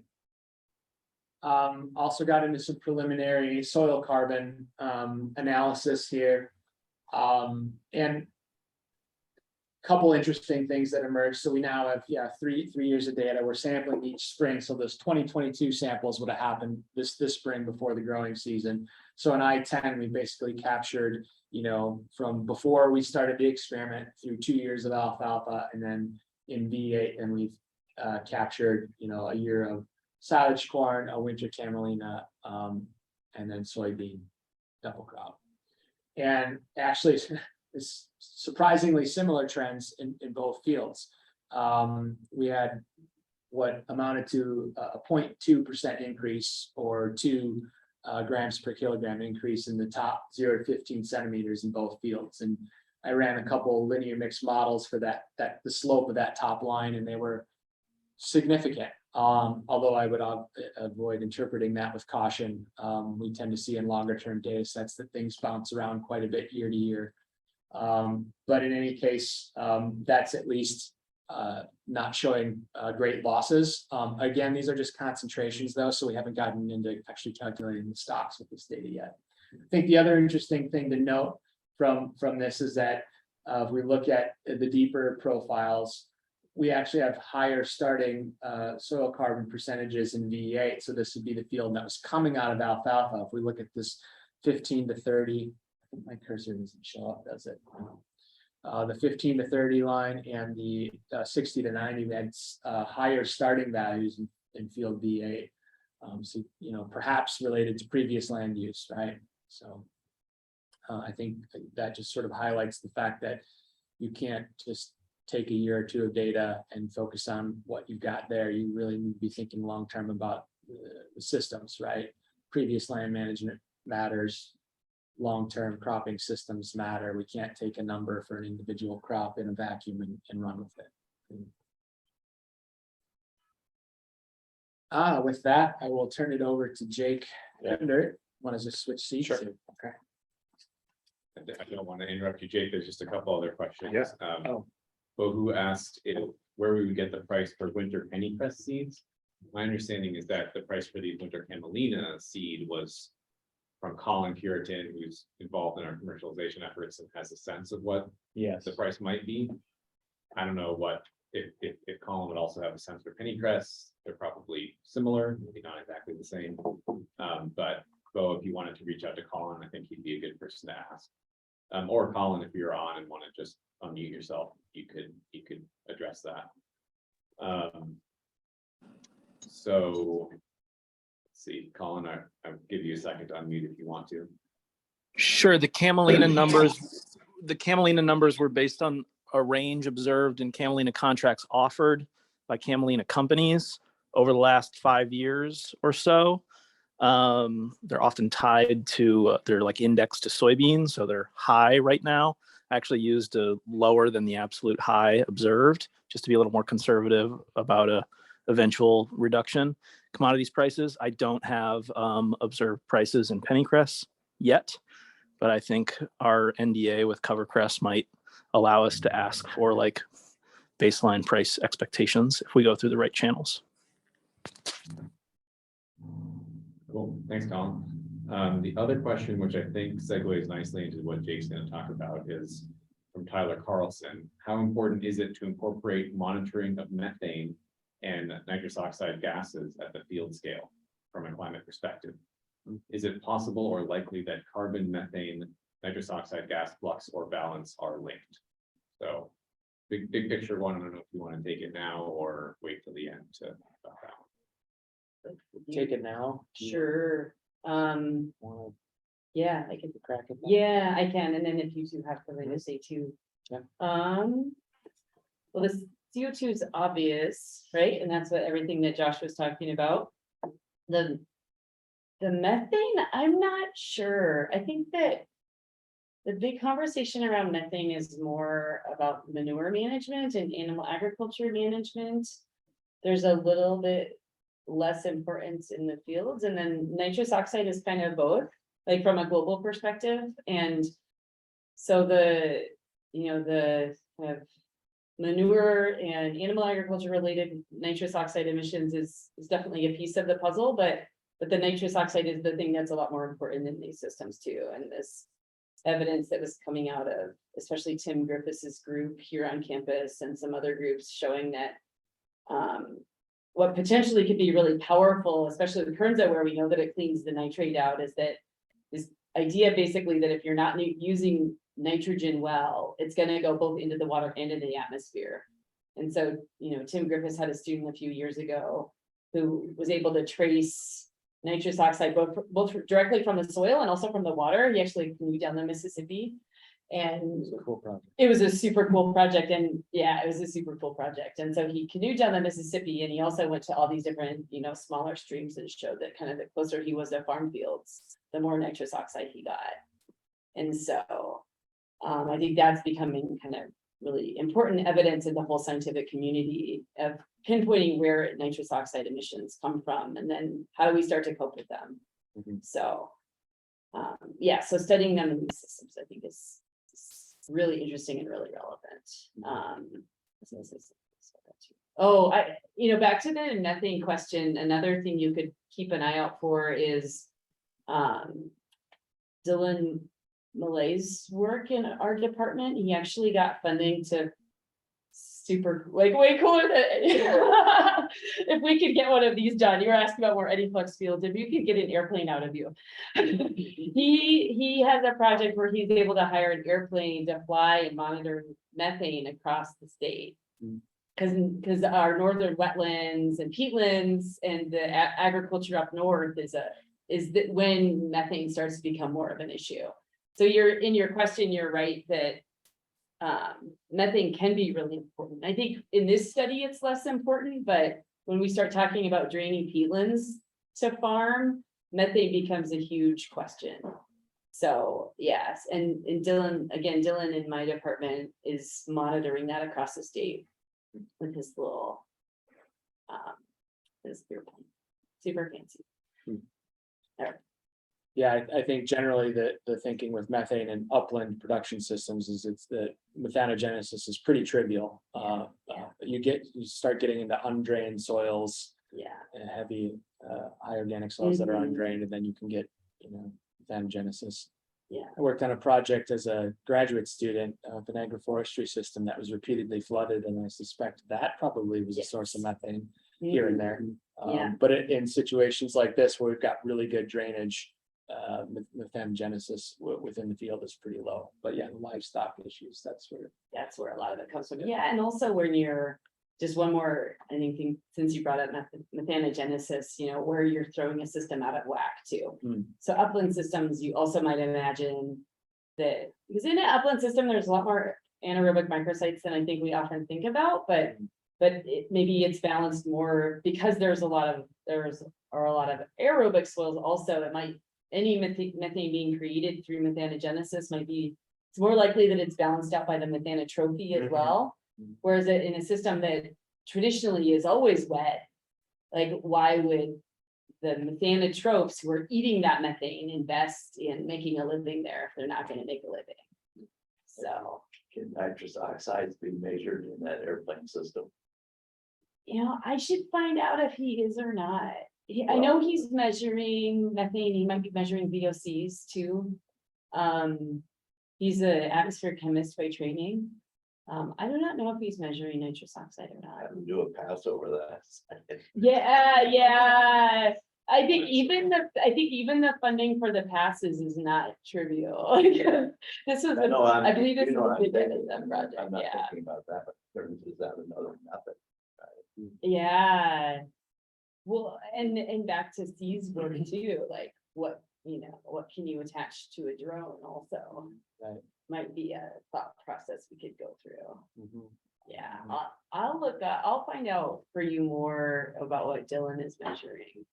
Also got into some preliminary soil carbon analysis here. And couple interesting things that emerged. So we now have, three years of data. We're sampling each spring. So those 2022 samples would have happened this spring before the growing season. So in I-10, we basically captured, from before we started the experiment through 2 years of alfalfa, and then in V8, and we've captured, a year of silage corn, a winter camelina, and then soybean double crop. And actually, it's surprisingly similar trends in both fields. We had what amounted to a 0.2% increase, or 2 grams per kilogram increase in the top 0 to 15 centimeters in both fields. And I ran a couple linear mixed models for the slope of that top line, and they were significant. Although I would avoid interpreting that with caution. We tend to see in longer term data sets that things bounce around quite a bit year to year. But in any case, that's at least not showing great losses. Again, these are just concentrations though, so we haven't gotten into actually calculating the stocks with this data yet. I think the other interesting thing to note from this is that if we look at the deeper profiles, we actually have higher starting soil carbon percentages in V8. So this would be the field that was coming out of alfalfa. If we look at this 15 to 30, I think my cursor doesn't show up, does it? The 15 to 30 line and the 60 to 90, that's higher starting values in field V8. So, perhaps related to previous land use, right? So. I think that just sort of highlights the fact that you can't just take a year or two of data and focus on what you've got there. You really need to be thinking long-term about the systems, right? Previous land management matters. Long-term cropping systems matter. We can't take a number for an individual crop in a vacuum and run with it. With that, I will turn it over to Jake. Want to just switch seats? Sure. Okay. I don't want to interrupt you, Jake. There's just a couple other questions. Yeah. Well, who asked where we would get the price for winter pennycress seeds? My understanding is that the price for the winter camelina seed was from Colin Puritan, who's involved in our commercialization efforts and has a sense of what Yes. the price might be. I don't know what, if Colin would also have a sense for pennycress, they're probably similar, maybe not exactly the same. But Bo, if you wanted to reach out to Colin, I think he'd be a good person to ask. Or Colin, if you're on and want to just unmute yourself, you could address that. So let's see, Colin, I'll give you a second to unmute if you want to. Sure. The camelina numbers were based on a range observed in camelina contracts offered by camelina companies over the last 5 years or so. They're often tied to, they're like indexed to soybeans, so they're high right now. I actually used a lower than the absolute high observed, just to be a little more conservative about a eventual reduction. Commodities prices, I don't have observed prices in pennycress yet, but I think our NDA with covercress might allow us to ask for like baseline price expectations if we go through the right channels. Cool, thanks, Colin. The other question, which I think segues nicely into what Jake's going to talk about, is from Tyler Carlson. How important is it to incorporate monitoring of methane and nitrous oxide gases at the field scale from a climate perspective? Is it possible or likely that carbon, methane, nitrous oxide gas flux or balance are linked? So big picture one, I don't know if you want to take it now or wait till the end to talk about that. Take it now. Sure. Wanna Yeah, I can. crack it? Yeah, I can. And then if you two have something to say too. Yeah. Well, the CO2 is obvious, right? And that's what everything that Josh was talking about. The methane, I'm not sure. I think that the big conversation around methane is more about manure management and animal agriculture management. There's a little bit less importance in the fields, and then nitrous oxide is kind of both, like from a global perspective. And so the kind of manure and animal agriculture related nitrous oxide emissions is definitely a piece of the puzzle, but the nitrous oxide is the thing that's a lot more important in these systems too. And this evidence that was coming out of especially Tim Griffiths's group here on campus and some other groups showing that what potentially could be really powerful, especially the Kernza, where we know that it cleans the nitrate out, is that this idea basically that if you're not using nitrogen well, it's going to go both into the water and into the atmosphere. And so, Tim Griffiths had a student a few years ago who was able to trace nitrous oxide both directly from the soil and also from the water. He actually moved down the Mississippi, and It's a cool project. it was a super cool project. And yeah, it was a super cool project. And so he canoed down the Mississippi, and he also went to all these different, smaller streams, and showed that kind of the closer he was to farm fields, the more nitrous oxide he got. And so I think that's becoming kind of really important evidence in the whole scientific community of pinpointing where nitrous oxide emissions come from, and then how do we start to cope with them. Mhm. So so studying them in these systems, I think is really interesting and really relevant. Back to the methane question, another thing you could keep an eye out for is Dylan Malay's work in our department. He actually got funding to way cooler than if we could get one of these done. You were asking about more eddy flux fields. If you could get an airplane out of you. He has a project where he's able to hire an airplane to fly and monitor methane across the state. because our northern wetlands and peatlands and the agriculture up north is that when methane starts to become more of an issue. So in your question, you're right that methane can be really important. I think in this study, it's less important, but when we start talking about draining peatlands to farm, methane becomes a huge question. So, yes, and Dylan in my department is monitoring that across the state with his little his beer pong. Super fancy. Yeah, I think generally the thinking with methane and upland production systems is it's the methanogenesis is pretty trivial. You start getting into undrained soils, Yeah. and heavy high organic soils that are undrained, and then you can get, methanogenesis. Yeah. I worked on a project as a graduate student of an agroforestry system that was repeatedly flooded, and I suspect that probably was a source of methane here and there. Yeah. But in situations like this, where we've got really good drainage, methanogenesis within the field is pretty low. But yeah, the livestock issues, that's where a lot of it comes from. Yeah, and also when you're, just one more, I think, since you brought up methanogenesis, where you're throwing a system out of whack too. So upland systems, you also might imagine that, because in an upland system, there's a lot more anaerobic microsites than I think we often think about, but maybe it's balanced more because there are a lot of aerobic soils also. It might, any methane being created through methanogenesis might be, it's more likely that it's balanced out by the methanotrophy as well. Whereas in a system that traditionally is always wet, like why would the methanotropes who are eating that methane invest in making a living there if they're not going to make a living? So Can nitrous oxides be measured in that airplane system? I should find out if he is or not. I know he's measuring methane, he might be measuring VOCs too. He's an atmospheric chemist by training. I do not know if he's measuring nitrous oxide or not. Have to do a pass over that. Yeah. I think even the funding for the passes is not trivial. This was, I believe this is a big NSF project, I'm not yeah. thinking about that, but terms is that another method? Yeah. Well, and back to Steve's work too, like what can you attach to a drone also? Right. Might be a thought process we could go through. Yeah, Mhm. I'll look up, I'll find out for you more about what Dylan is measuring.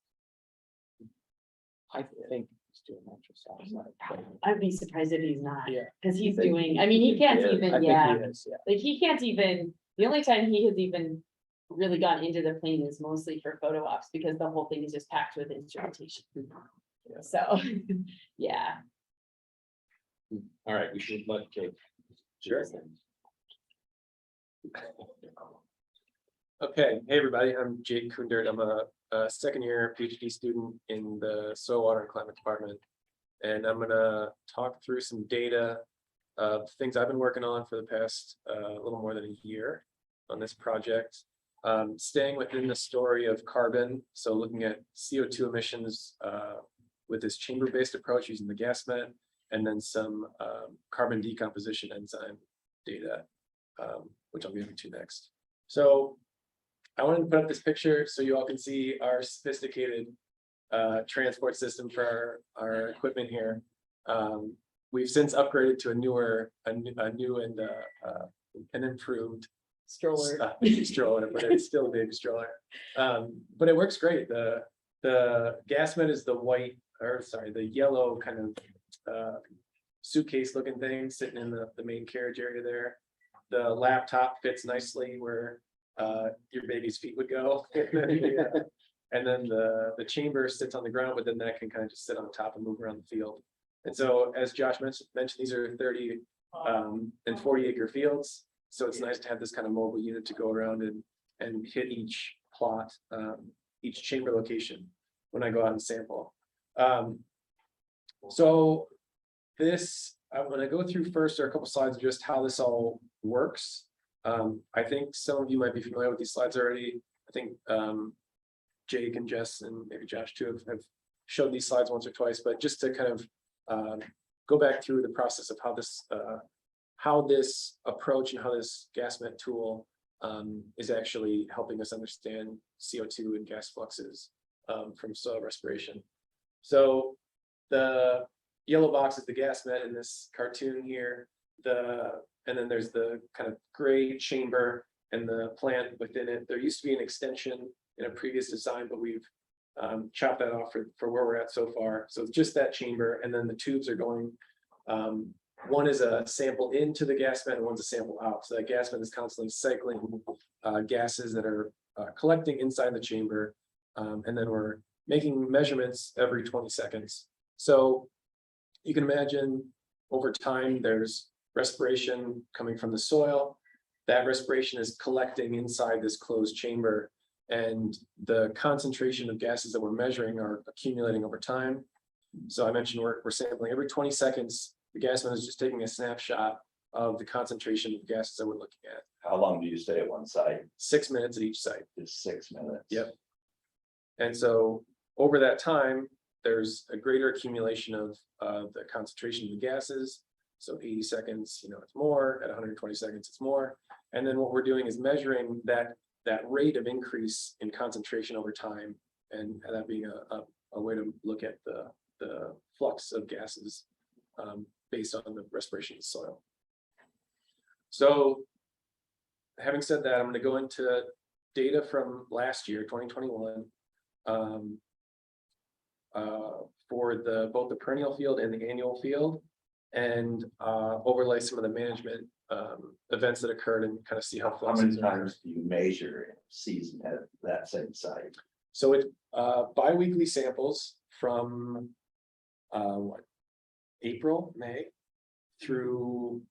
I think it's doing nitrous oxide. I'd be surprised if he's not. Yeah. Cause he's You think- doing, I mean, he can't Yeah, even, I think yeah, he is, yeah. like he can't even, the only time he has even really gone into the plane is mostly for photo ops because the whole thing is just packed with instrumentation. Yeah. So, yeah. All right, we should let Jake. Sure. Okay, hey everybody, I'm Jake Kundert. I'm a second year PhD student in the Soil, Water and Climate Department. And I'm gonna talk through some data of things I've been working on for the past little more than a year on this project. Staying within the story of carbon, so looking at CO2 emissions with this chamber-based approach using the gas met, and then some carbon decomposition enzyme data, which I'll get into next. So I wanted to put up this picture so you all can see our sophisticated transport system for our equipment here. We've since upgraded to a new and an improved Stroller. stroller, but it's still a baby stroller. But it works great. The gas met is the yellow kind of suitcase looking thing sitting in the main carriage area there. The laptop fits nicely where your baby's feet would go. And then the chamber sits on the ground, but then that can kind of just sit on top and move around the field. And so as Josh mentioned, these are 30 and 40 acre fields. So it's nice to have this kind of mobile unit to go around and hit each plot, each chamber location when I go out and sample. So this, I'm going to go through first are a couple slides of just how this all works. I think some of you might be familiar with these slides already. I think Jake and Jess and maybe Josh too have showed these slides once or twice, but just to kind of go back through the process of how this approach and how this gas met tool is actually helping us understand CO2 and gas fluxes from soil respiration. So the yellow box is the gas met in this cartoon here. And then there's the kind of gray chamber and the plant within it. There used to be an extension in a previous design, but we've chopped that off for where we're at so far. So it's just that chamber, and then the tubes are going. One is a sample into the gas vent and one's a sample out. So that gas vent is constantly cycling gases that are collecting inside the chamber. And then we're making measurements every 20 seconds. So you can imagine over time, there's respiration coming from the soil. That respiration is collecting inside this closed chamber, and the concentration of gases that we're measuring are accumulating over time. So I mentioned we're sampling every 20 seconds. The gas vent is just taking a snapshot of the concentration of gases that we're looking at. How long do you stay at one site? 6 minutes at each site. It's 6 minutes. Yep. And so over that time, there's a greater accumulation of the concentration of the gases. So 80 seconds, it's more. At 120 seconds, it's more. And then what we're doing is measuring that rate of increase in concentration over time, and that being a way to look at the flux of gases based on the respiration of the soil. So having said that, I'm going to go into data from last year, 2021, for both the perennial field and the annual field, and overlay some of the management events that occurred and kind of see how How fluxes many are. times do you measure in a season at that same site? So it's bi-weekly samples from April, May through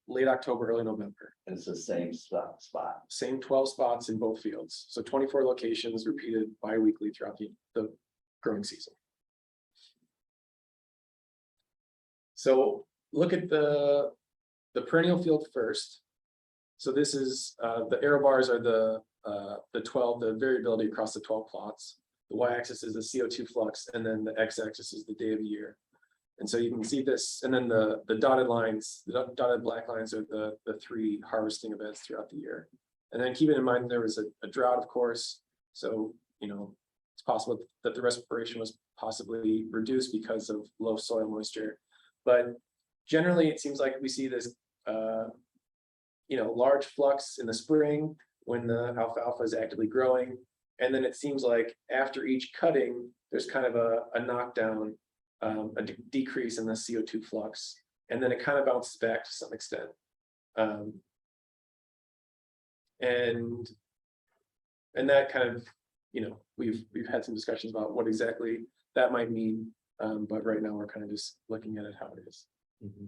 late October, early November. It's the same spot. Same 12 spots in both fields. So 24 locations repeated bi-weekly throughout the growing season. So look at the perennial field first. So this is the arrow bars are the variability across the 12 plots. The y-axis is the CO2 flux, and then the x-axis is the day of the year. And so you can see this, and then the dotted lines, the dotted black lines are the 3 harvesting events throughout the year. And then keeping in mind there was a drought, of course. So, it's possible that the respiration was possibly reduced because of low soil moisture. But generally, it seems like we see this, large flux in the spring when the alfalfa is actively growing. And then it seems like after each cutting, there's kind of a knockdown, a decrease in the CO2 flux. And then it kind of bounces back to some extent. And that kind of, we've had some discussions about what exactly that might mean. But right now we're kind of just looking at it how it is. Mhm.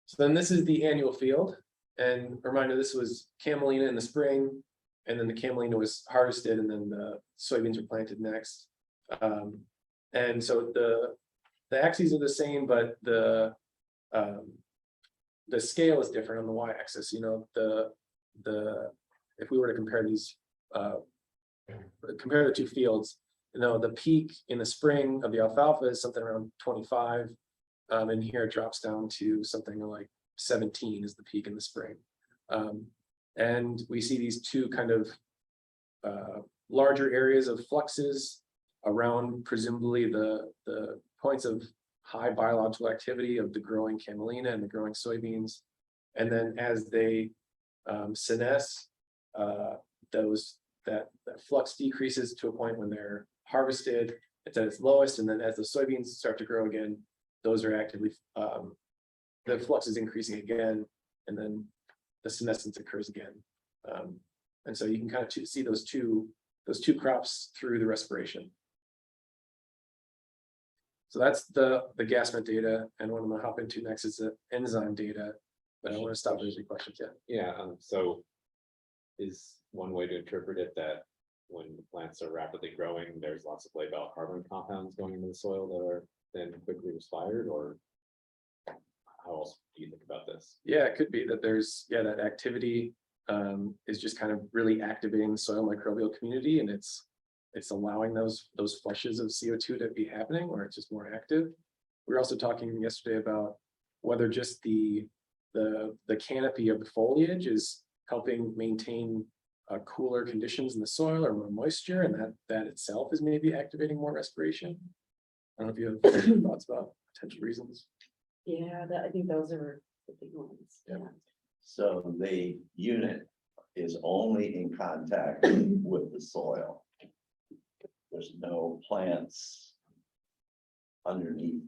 So then this is the annual field, and a reminder, this was camelina in the spring, and then the camelina was harvested, and then the soybeans were planted next. And so the axes are the same, but the scale is different on the y-axis. If we were to compare these, compare the two fields, the peak in the spring of the alfalfa is something around 25. And here it drops down to something like 17 is the peak in the spring. And we see these two kind of larger areas of fluxes around presumably the points of high biological activity of the growing camelina and the growing soybeans. And then as they senesce, that flux decreases to a point when they're harvested, it's at its lowest, and then as the soybeans start to grow again, those are actively, the flux is increasing again, and then the senescence occurs again. And so you can kind of see those two crops through the respiration. So that's the gas vent data, and what I'm going to hop into next is the enzyme data. But I want to stop if there's any questions yet. Yeah, so is one way to interpret it that when the plants are rapidly growing, there's lots of labile carbon compounds going into the soil that are then quickly respired, or how else do you think about this? Yeah, it could be that there's, that activity is just kind of really activating the soil microbial community, and it's allowing those flushes of CO2 to be happening, or it's just more active. We were also talking yesterday about whether just the the canopy of the foliage is helping maintain cooler conditions in the soil or more moisture, and that itself is maybe activating more respiration. I don't know if you have thoughts about potential reasons. Yeah, I think those are the big ones. Yeah. So the unit is only in contact with the soil. There's no plants underneath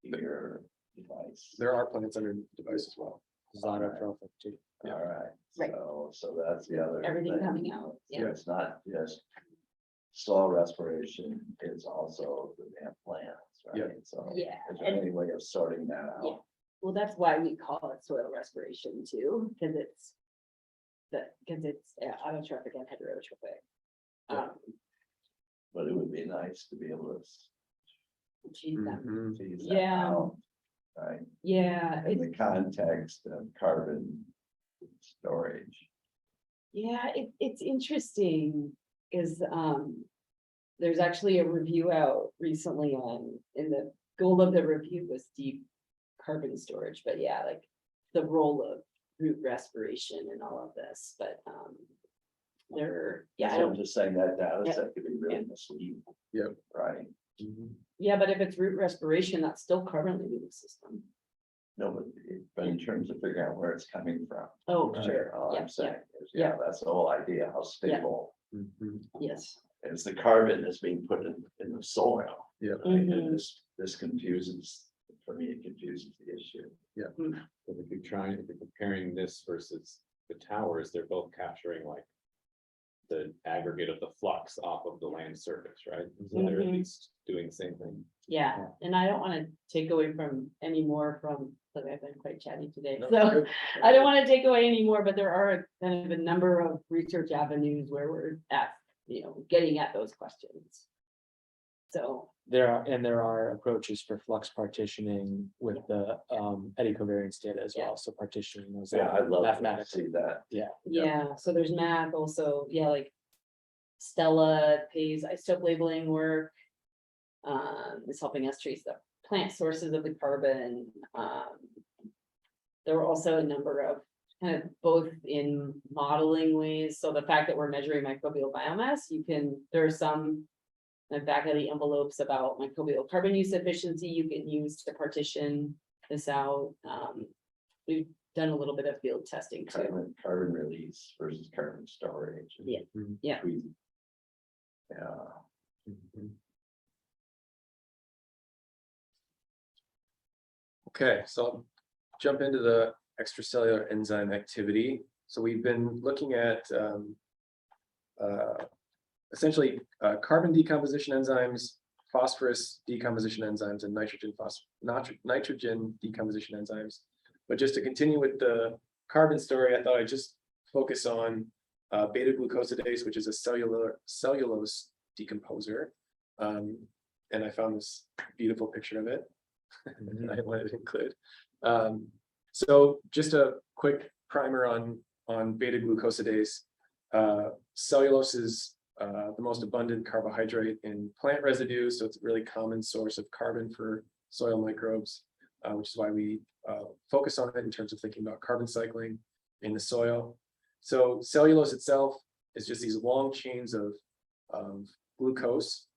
your device. There are plants under the device as well. Xylotrophic too. Yeah. All right, Right. so that's the other. Everything thing. coming out, yeah. It's not just soil respiration, it's also the damn plants, Yeah. right? So Yeah, is there any way of sorting that Yeah. out? well, that's why we call it soil respiration too, because it's autotrophic and heterotrophic. Yeah. But it would be nice to be able to Achieve them. Mhm. tease that Yeah. out, right? Yeah, In the context of carbon storage. yeah, it's interesting, is there's actually a review out recently and the goal of the review was deep carbon storage, but yeah, like the role of root respiration and all of this, but yeah, I So I'm don't, just saying that data Yeah. set could be really misleading. Yep. Right, yeah, but if it's root respiration, that's still carbon leaving the system. no, but in terms of figuring out where it's coming from. Oh, right? sure, All yeah, I'm saying is, yeah. yeah, that's the whole idea, how stable Mhm. yes. is the carbon that's being put in the soil. Yeah. Right? And Mhm. this confuses, for me, it confuses the issue. But if you're comparing this versus the towers, they're both capturing like the aggregate of the flux off of the land surface, right? So they're at Mhm. least doing the same thing. Yeah, and I don't wanna take away from any more from, like, I've been quite chatty today, No, so. good. I don't wanna take away any more, but there are kind of a number of research avenues where we're at, getting at those questions. So, There are approaches for flux partitioning with the eddy covariance data as Yeah. well, so partitioning those. Yeah, I'd love to Mathematically. see that. yeah, so there's math also, yeah, like. Stella pays isotope labeling work. Is helping us trace the plant sources of the carbon. There were also a number of kind of both in modeling ways, so the fact that we're measuring microbial biomass, there are some. Back of the envelopes about microbial carbon use efficiency you can use to partition this out. We've done a little bit of field testing too. Carbon release versus carbon storage. Yeah. Yeah. Yeah. Okay, so I'll jump into the extracellular enzyme activity. So we've been looking at essentially carbon decomposition enzymes, phosphorus decomposition enzymes, and nitrogen decomposition enzymes. But just to continue with the carbon story, I thought I'd just focus on beta glucosidase, which is a cellulose decomposer. And I found this beautiful picture of it. I wanted to include. So just a quick primer on beta glucosidase. Cellulose is the most abundant carbohydrate in plant residues, so it's a really common source of carbon for soil microbes, which is why we focus on it in terms of thinking about carbon cycling in the soil. So cellulose itself is just these long chains of glucose.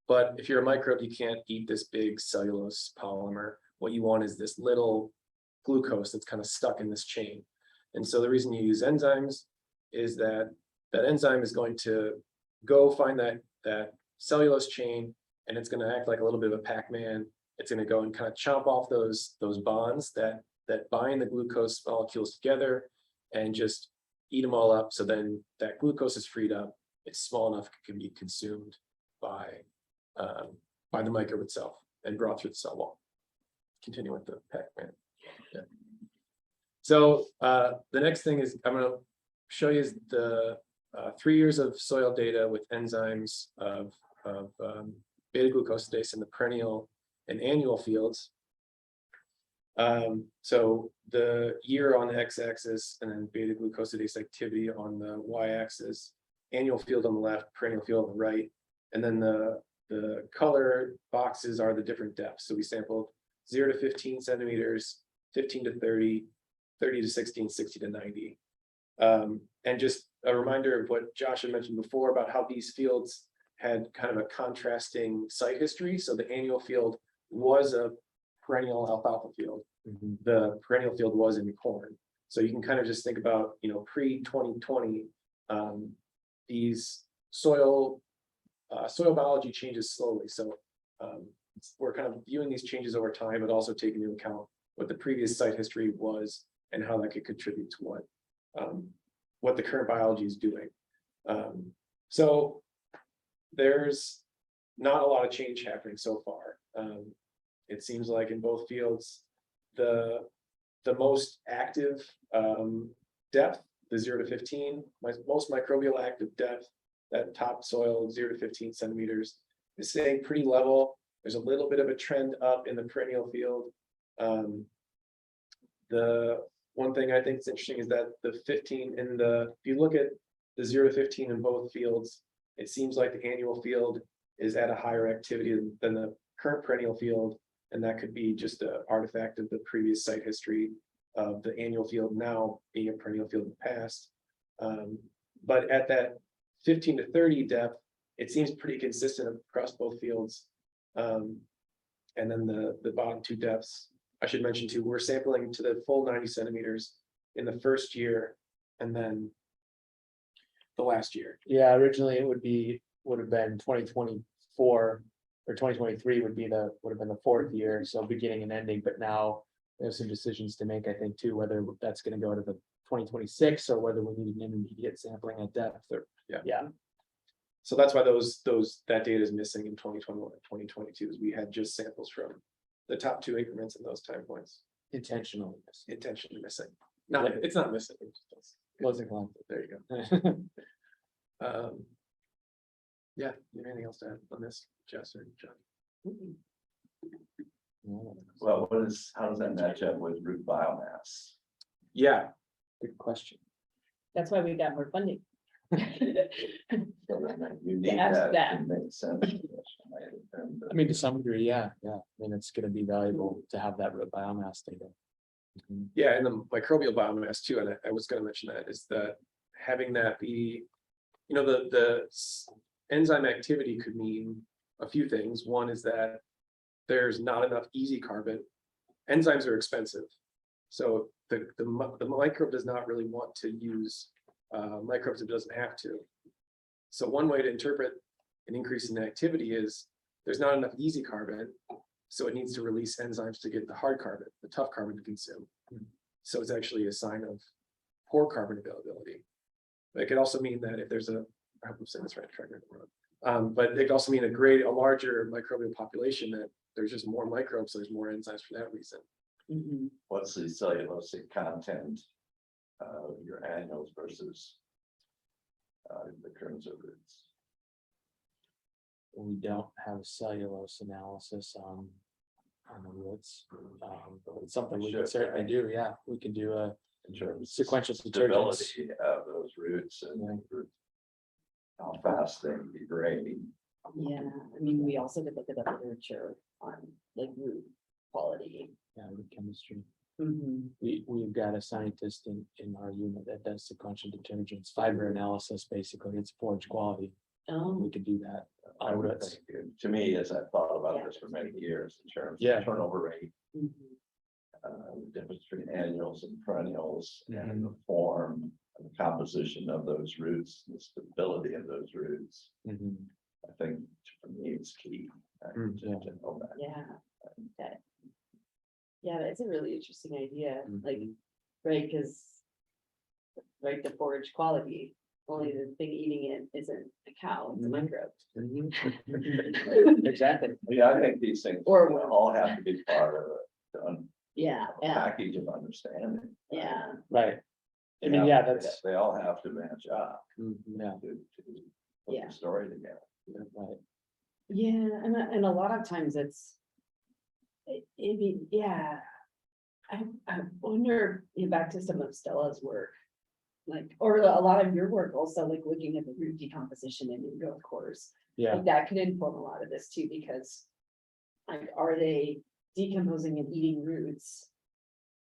But if you're a microbe, you can't eat this big cellulose polymer. What you want is this little glucose that's kind of stuck in this chain. And so the reason you use enzymes is that enzyme is going to go find that cellulose chain, and it's going to act like a little bit of a Pac-Man. It's going to go and kind of chop off those bonds that bind the glucose molecules together and just eat them all up. So then that glucose is freed up. It's small enough it can be consumed by the microbe itself and brought through the cell wall. Continue with the Pac-Man. Yeah. So the next thing is I'm going to show you the 3 years of soil data with enzymes of beta glucosidase in the perennial and annual fields. So the year on the x-axis and then beta glucosidase activity on the y-axis, annual field on the left, perennial field on the right, and then the color boxes are the different depths. So we sampled 0 to 15 centimeters 15 to 30, 30 to 60, and 60 to 90. And just a reminder of what Josh had mentioned before about how these fields had kind of a contrasting site history. So the annual field was a perennial alfalfa field. The perennial field was in corn. So you can kind of just think about, pre-2020, these soil biology changes slowly. So we're kind of viewing these changes over time, but also taking into account what the previous site history was and how that could contribute to what the current biology is doing. So there's not a lot of change happening so far. It seems like in both fields, the most active depth, the 0 to 15, most microbial active depth, that top soil 0 to 15 centimeters, is staying pretty level. There's a little bit of a trend up in the perennial field. The one thing I think is interesting is that the 15 in if you look at the 0 to 15 in both fields, it seems like the annual field is at a higher activity than the current perennial field. And that could be just an artifact of the previous site history of the annual field now being a perennial field in the past. But at that 15 to 30 depth, it seems pretty consistent across both fields. And then the bottom two depths, I should mention too, we're sampling to the full 90 centimeters in the first year and then the last year. Yeah, originally it would have been 2024 or 2023 would have been the fourth year, so beginning and ending, but now there's some decisions to make, I think, too, whether that's gonna go to the 2026 or whether we need an intermediate sampling at depth or. Yeah. So that's why that data is missing in 2021 and 2022, is we had just samples from the top two increments in those time points, Intentionally. intentionally missing. No, Yeah. it's not missing. Wasn't glad. There you go. Yeah, you have anything else to add on this, Jess or John? Well, how does that match up with root biomass? Yeah, Good question. That's why we got more funding. You need ask that to that. make sense. I mean, to some degree, yeah. I mean, it's gonna be valuable to have that root biomass data. yeah, and the microbial biomass too, and I was gonna mention that, is that having that be, the enzyme activity could mean a few things. One is that there's not enough easy carbon. Enzymes are expensive. So the microbe does not really want to use microbes it doesn't have to. So one way to interpret an increase in activity is there's not enough easy carbon, so it needs to release enzymes to get the hard carbon, the tough carbon to consume. So it's actually a sign of poor carbon availability. But it could also mean that if there's I hope I'm saying this right, but it could also mean a larger microbial population, that there's just more microbes, so there's more enzymes for that reason. What's the cellulosic content of your annuals versus the currents of roots? We don't have a cellulose analysis on the roots. But it's something we can Should, certainly right? do. Yeah, we can do a In terms of sequential detergents. stability of those roots and Yeah. how fast they degrade. Yeah, I mean, we also could look at the literature on like root quality. Yeah, with chemistry. Mhm. We've got a scientist in our unit that does sequential detergents, fiber analysis, basically. It's forage quality. Oh, We could do that. I would Roots. think, to me, as I've thought about Yeah. this for many years, in terms Yeah. of turnover rate, mhm. the difference between annuals and perennials, and Mm-hmm. the form, and the composition of those roots, the stability of those roots. Mhm. I think for me, it's key. Yeah. To know that. Yeah. Okay. Yeah, that's a really interesting idea, Mhm. like, right, because. Right, the forage quality, only the thing eating it isn't a cow, it's a Mhm. microbe. Exactly. Yeah, I think these things Or all have to be part of a Yeah, yeah, package of understanding. yeah, Right. I mean, yeah, They- that's, They all have to match up yeah, to put Yeah. the story together. right. yeah, and a lot of times it's. I mean, yeah. I wonder, back to some of Stella's work. Like, or a lot of your work also, like looking at the root decomposition in your growth course. Yeah, Like that could inform a lot of this too, because. Like, are they decomposing and eating roots?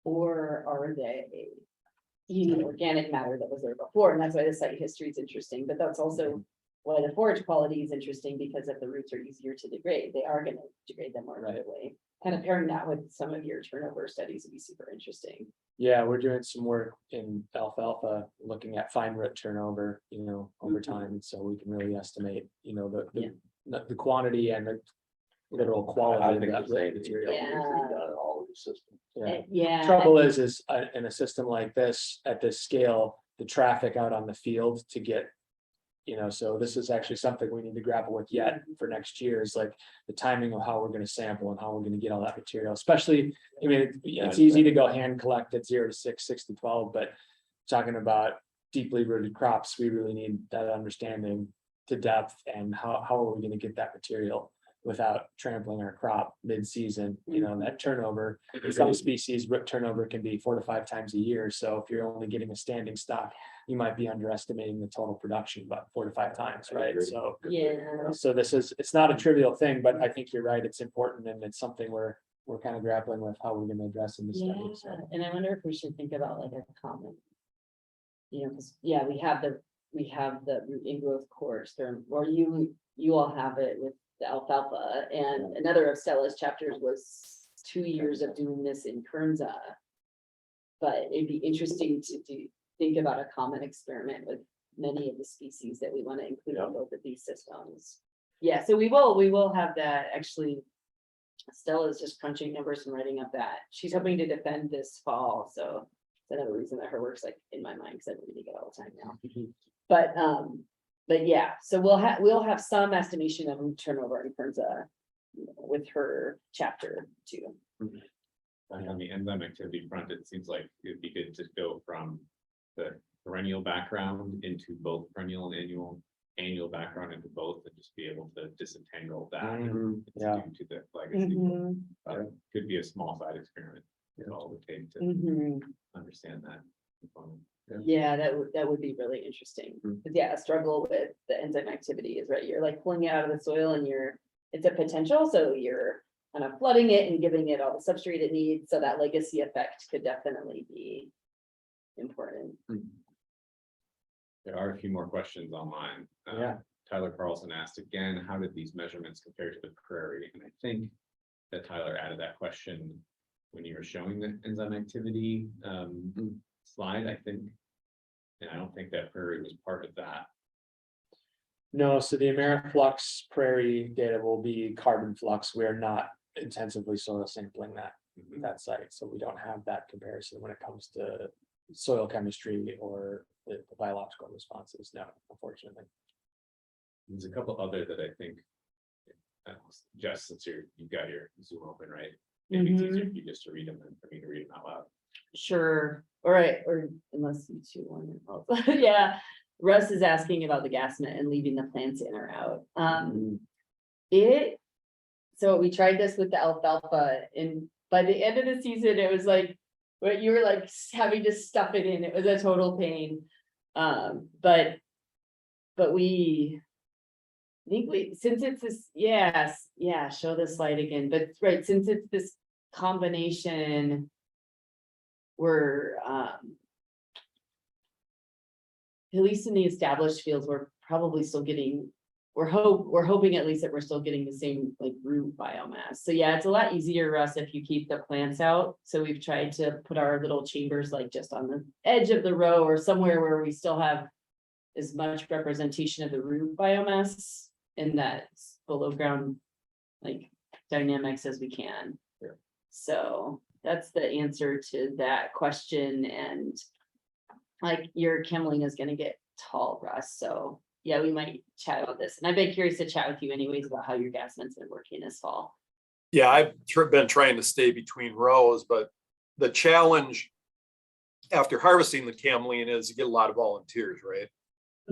Or are they eating organic matter that was there before? And that's why the site history is interesting, but that's also why the forage quality is interesting, because if the roots are easier to degrade, they are gonna degrade them more rapidly. Kind of pairing that with some of your turnover studies would be super interesting. Yeah, we're doing some work in alfalfa, looking at fine root turnover, over time, so we can really estimate, the quantity and the literal I quality of think that the same material. Yeah. all of the systems. Yeah. Yeah. Trouble is in a system like this, at this scale, the traffic out on the field to get. So this is actually something we need to grapple with yet for next year, is like the timing of how we're gonna sample and how we're gonna get all that material, especially, I mean, it's easy to go hand collect at 0 to 6, 6 to 12, but. Talking about deeply rooted crops, we really need that understanding to depth, and how are we gonna get that material without trampling our crop mid-season, that turnover, in some species, root turnover can be 4 to 5 times a year, so if you're only getting a standing stock, you might be underestimating the total production about 4 to 5 times, right? So, Yeah. so it's not a trivial thing, but I think you're right, it's important, and it's something we're kind of grappling with how we're gonna address in the Yeah, study, so. and I wonder if we should think about like a common. Because, we have the root ingrowth course there, or you all have it with the alfalfa, and another of Stella's chapters was 2 years of doing this in Kernza. But it'd be interesting to think about a common experiment with many of the species that we want to include on both of these systems. Yeah, so we will have that. Actually, Stella is just crunching numbers and writing up that she's hoping to defend this fall, so that's another reason that her work's like in my mind, because I'm reading it all the time now. But yeah, so we'll have some estimation of turnover in terms of with her chapter too. And on the enzyme activity front, it seems like it'd be good to go from the perennial background into both perennial and annual background into both, and just be able to disentangle that. Yeah. To the legacy. Could be a small side experiment. It all would take to understand that component. Yeah, that would be really interesting. But yeah, a struggle with the enzyme activity is right. You're like pulling it out of the soil, and it's a potential, so you're kind of flooding it and giving it all the substrate it needs. So that legacy effect could definitely be important. There are a few more questions online. Yeah. Tyler Carlson asked again, how did these measurements compare to the prairie? And I think that Tyler added that question when you were showing the enzyme activity slide, I think. And I don't think that prairie was part of that. No, so the Ameriflux prairie data will be carbon flux. We're not intensively soil sampling that site, so we don't have that comparison when it comes to soil chemistry or the biological responses. No, unfortunately. There's a couple other that I think, just since you've got your Zoom open, right? Maybe it's easier for you just to read them than for me to read them out loud. Sure. All right. Or unless you two want to. Yeah. Russ is asking about the gas net and leaving the plants in or out. So we tried this with the alfalfa, and by the end of the season, it was like, what you were like having to stuff it in. It was a total pain. But we think since it's this, show the slide again. But right, since it's this combination, we're at least in the established fields, we're probably still getting, we're hoping at least that we're still getting the same like root biomass. So yeah, it's a lot easier, Russ, if you keep the plants out. So we've tried to put our little chambers like just on the edge of the row or somewhere where we still have as much representation of the root biomass in that below ground like dynamics as we can. Sure. So that's the answer to that question. And like your camelina is going to get tall, Russ. So yeah, we might chat about this. And I've been curious to chat with you anyways about how your gas vent's been working this fall. Yeah, I've been trying to stay between rows, but the challenge after harvesting the camelina is you get a lot of volunteers, right?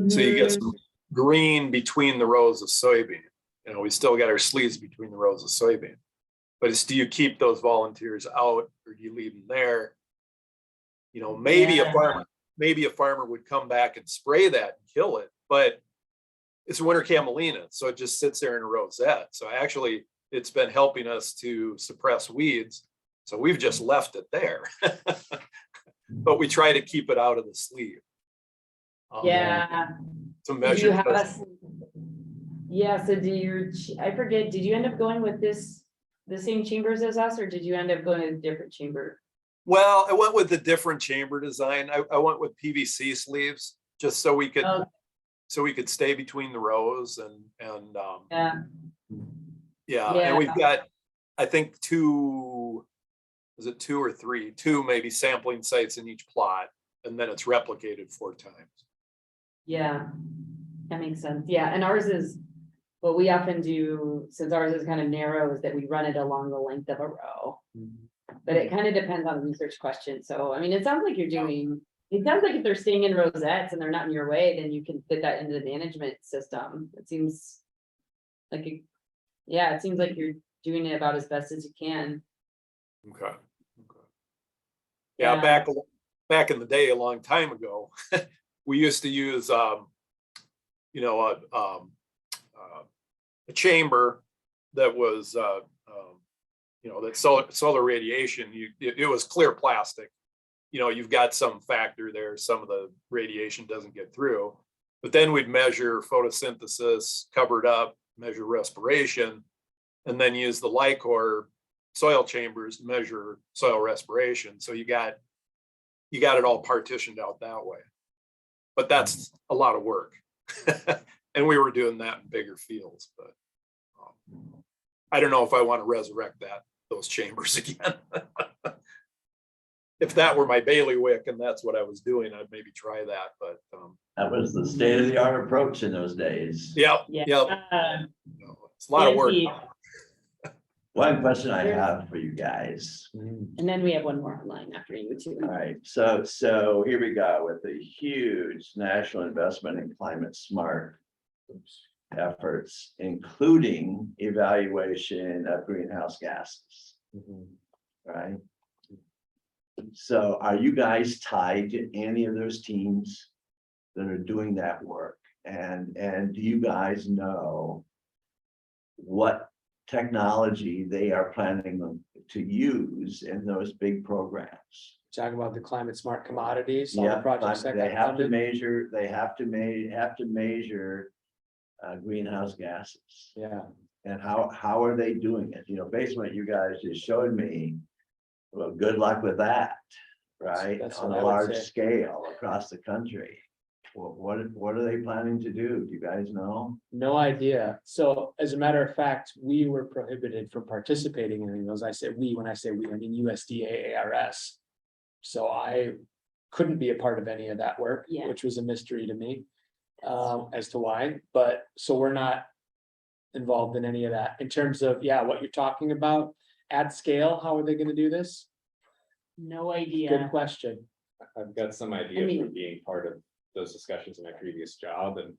So you get some green between the rows of soybean. You know, we still got our sleeves between the rows of soybean. But it's, do you keep those volunteers out or do you leave them there? You know, maybe a farmer would come back and spray that and kill it, but it's winter camelina, so it just sits there in a rosette. So actually, it's been helping us to suppress weeds. So we've just left it there. But we try to keep it out of the sleeve. Yeah. To Do measure. you have us? Yeah, so I forget, did you end up going with the same chambers as us, or did you end up going with a different chamber? Well, I went with the different chamber design. I went with PVC sleeves, just so we could, Oh. so we could stay between the rows and, Yeah, yeah, Yeah. and we've got, I think is it two or three, two maybe sampling sites in each plot, and then it's replicated 4 times. yeah, that makes sense. Yeah, and ours is, what we often do, since ours is kind of narrow, is that we run it along the length of a row. But it kind of depends on the research question. So, I mean, it sounds like you're doing, it sounds like if they're staying in rosettes and they're not in your way, then you can fit that into the management system. It seems like, yeah, it seems like you're doing it about as best as you can. Okay. Yeah, Yeah. back in the day, a long time ago, we used to use, you know, a chamber that was, you know, that solar radiation, it was clear plastic. You know, you've got some factor there, some of the radiation doesn't get through. But then we'd measure photosynthesis, covered up, measure respiration, and then use the Lycor soil chambers to measure soil respiration. So you got it all partitioned out that way. But that's a lot of work. And we were doing that in bigger fields, but I don't know if I want to resurrect those chambers again. If that were my bailiwick and that's what I was doing, I'd maybe try that, but That was the state of the art approach in those days. yeah, Yeah. it's a lot of work. Fancy. One question I have for you guys. And then we have one more online after you too. All right, so here we go with the huge national investment in climate smart efforts, including evaluation of greenhouse gases. Right? So are you guys tied to any of those teams that are doing that work? And do you guys know what technology they are planning to use in those big programs? Talking about the climate smart commodities, all the Yeah, projects that they got have to funded. measure, measure greenhouse gases. Yeah, And how are they doing it? You know, based on what you guys just showed me, well, good luck with that, right? That's On what a I would large say. scale across the country. Well, what are they planning to do? Do you guys know? no idea. So as a matter of fact, we were prohibited from participating in any of those. I said we, when I say we, I mean USDA ARS. So I couldn't be a part of any of that work, Yeah. which was a mystery to me. As to why, but so we're not involved in any of that. In terms of, yeah, what you're talking about, at scale, how are they gonna do this? No Good idea. question. I've got some I idea mean- from being part of those discussions in my previous job, and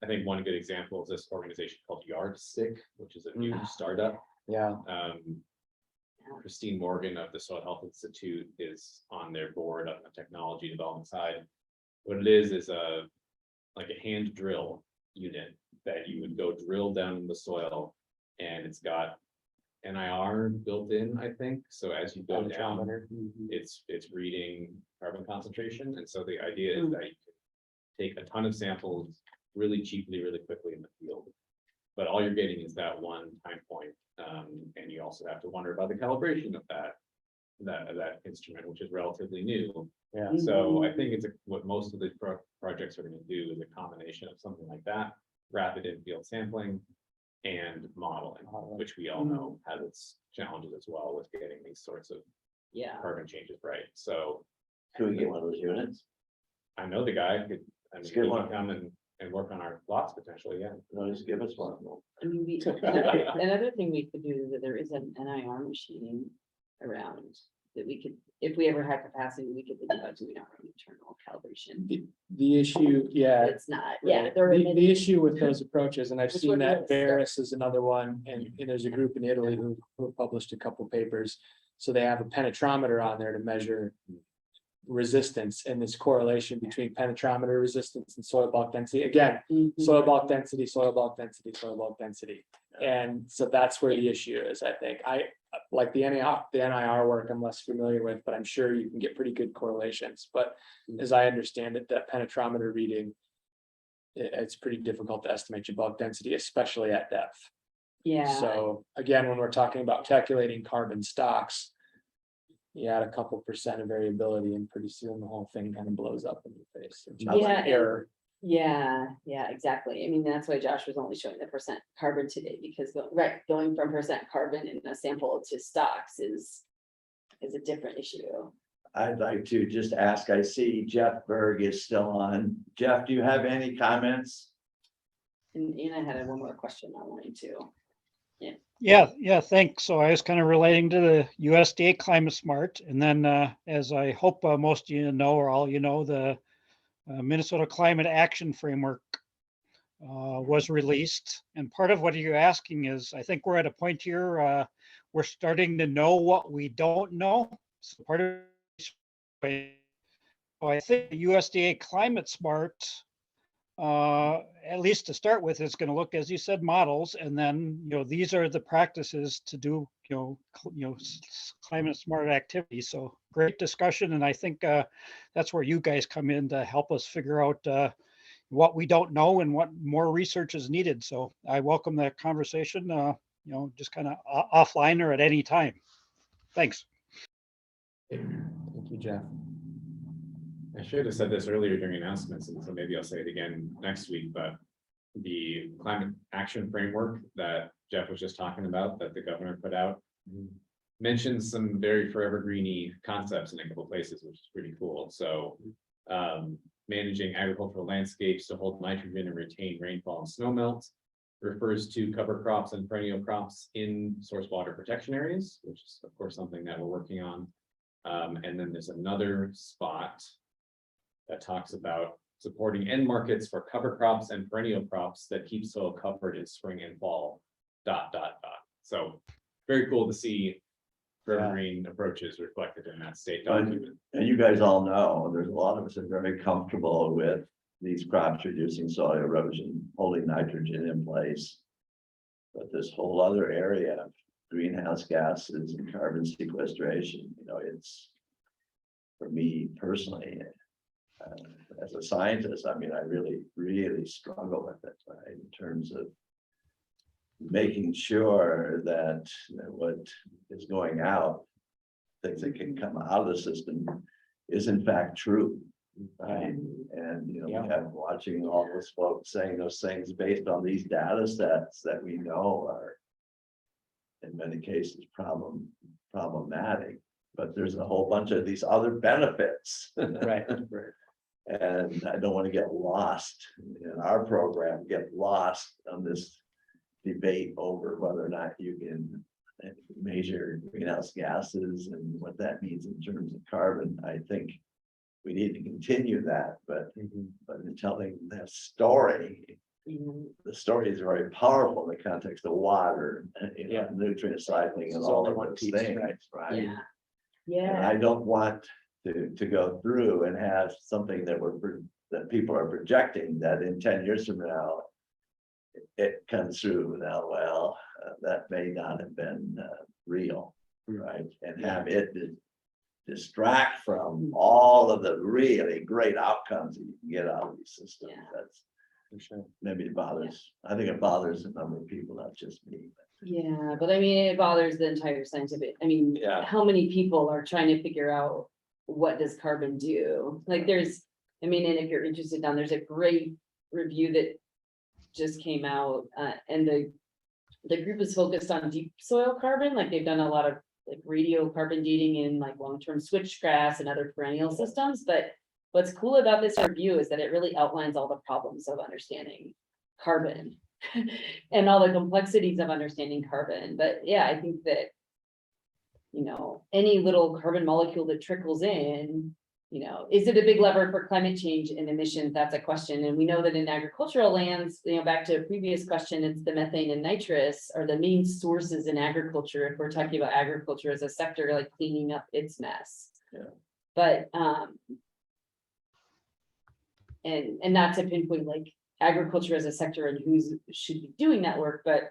I think one good example is this organization called Yardstick, which is a new startup. Yeah, Christine Morgan of the Soil Health Institute is on their board on the technology development side. What it is like a hand drill unit that you would go drill down in the soil, and it's got NIR built in, I think. So as you go down, it's reading carbon concentration. And so the idea is that you can take a ton of samples really cheaply, really quickly in the field. But all you're getting is that one time point. And you also have to wonder about the calibration of that instrument, which is relatively new. yeah. So I think what most of the projects are going to do is a combination of something like that, rapid in-field sampling and modeling, which we all know has its challenges as well with getting these sorts of Yeah. carbon changes right. So Can we get one of those units? I know the guy could, Let's he get could one. come and work on our plots potentially, yeah. No, just give us one. I mean, another thing we could do is that there is an NIR machine around that we could, if we ever had capacity, we could think about doing our own internal calibration. The issue, yeah. It's not, yeah, Right. they're. The issue with those approaches, and I've Just seen working that with stuff. Varus is another one, and there's a group in Italy who published a couple papers. So they have a penetrometer on there to measure resistance and this correlation between penetrometer resistance and soil bulk density. Again, Mhm. soil bulk density, soil bulk density, soil bulk density. And so that's where the issue is, I think. like the NIR work I'm less familiar with, but I'm sure you can get pretty good correlations. But as I understand it, that penetrometer reading, it's pretty difficult to estimate your bulk density, especially at depth. Yeah, So again, when we're talking about calculating carbon stocks, you add a couple percent of variability and pretty soon the whole thing kind of blows up in your face. in terms of Yeah. Error. yeah, exactly. I mean, that's why Josh was only showing the percent carbon today, because going from percent carbon in a sample to stocks is a different issue. I'd like to just ask, I see Jeff Berg is still on. Jeff, do you have any comments? And I had one more question online too. Yeah, thanks. So I was kind of relating to the USDA Climate Smart, and then as I hope most of you know, or all you know, the Minnesota Climate Action Framework was released. And part of what you're asking is, I think we're at a point here, we're starting to know what we don't know. So part of I think the USDA Climate Smart, at least to start with, is going to look, as you said, models, and then these are the practices to do climate smart activities. So great discussion, and I think that's where you guys come in to help us figure out what we don't know and what more research is needed. So I welcome that conversation. Just kind of offline or at any time. Thanks. Thank you, Jeff. I should have said this earlier during announcements, and so maybe I'll say it again next week, but the climate action framework that Jeff was just talking about, that the governor put out, mentions some very forever greeny concepts in a couple places, which is pretty cool. So managing agricultural landscapes to hold nitrogen and retain rainfall and snowmelt refers to cover crops and perennial crops in source water protection areas, which is of course something that we're working on. And then there's another spot that talks about supporting end markets for cover crops and perennial crops that keep soil covered in spring and fall, ... So very cool to see forever green approaches reflected in that state document. And you guys all know, there's a lot of us that are very comfortable with these crops reducing soil erosion, holding nitrogen in place. But this whole other area of greenhouse gases and carbon sequestration, it's, for me personally, as a scientist, I mean, I really struggle with it, right? In terms of making sure that what is going out, things that can come out of the system, is in fact true, right? And we have watching all those folks saying those things based on these data sets that we know are in many cases problematic, but there's a whole bunch of these other benefits. Right. And I don't want to get lost in our program, get lost on this debate over whether or not you can measure greenhouse gases and what that means in terms of carbon. I think we need to continue that, but in telling that story, the story is very powerful in the context of water, nutrient cycling and all of those things, right? And I don't want to go through and have something that people are projecting that in 10 years from now, it comes through now, well, that may not have been real, right? And have it distract from all of the really great outcomes that you can get out of these systems. That's For sure. maybe it bothers, I think it bothers a number of people, not just me. Yeah, but I mean, it bothers the entire scientific, I mean, Yeah. how many people are trying to figure out what does carbon do? Like and if you're interested there's a great review that just came out, and the group is focused on deep soil carbon, like they've done a lot of like radiocarbon dating in like long-term switchgrass and other perennial systems, but what's cool about this review is that it really outlines all the problems of understanding carbon and all the complexities of understanding carbon. But yeah, I think that, any little carbon molecule that trickles in, is it a big lever for climate change and emissions? That's a question. And we know that in agricultural lands, back to a previous question, it's the methane and nitrous are the main sources in agriculture. If we're talking about agriculture as a sector, like cleaning up its mess. Yeah. But, and not to pinpoint like agriculture as a sector and who should be doing that work, but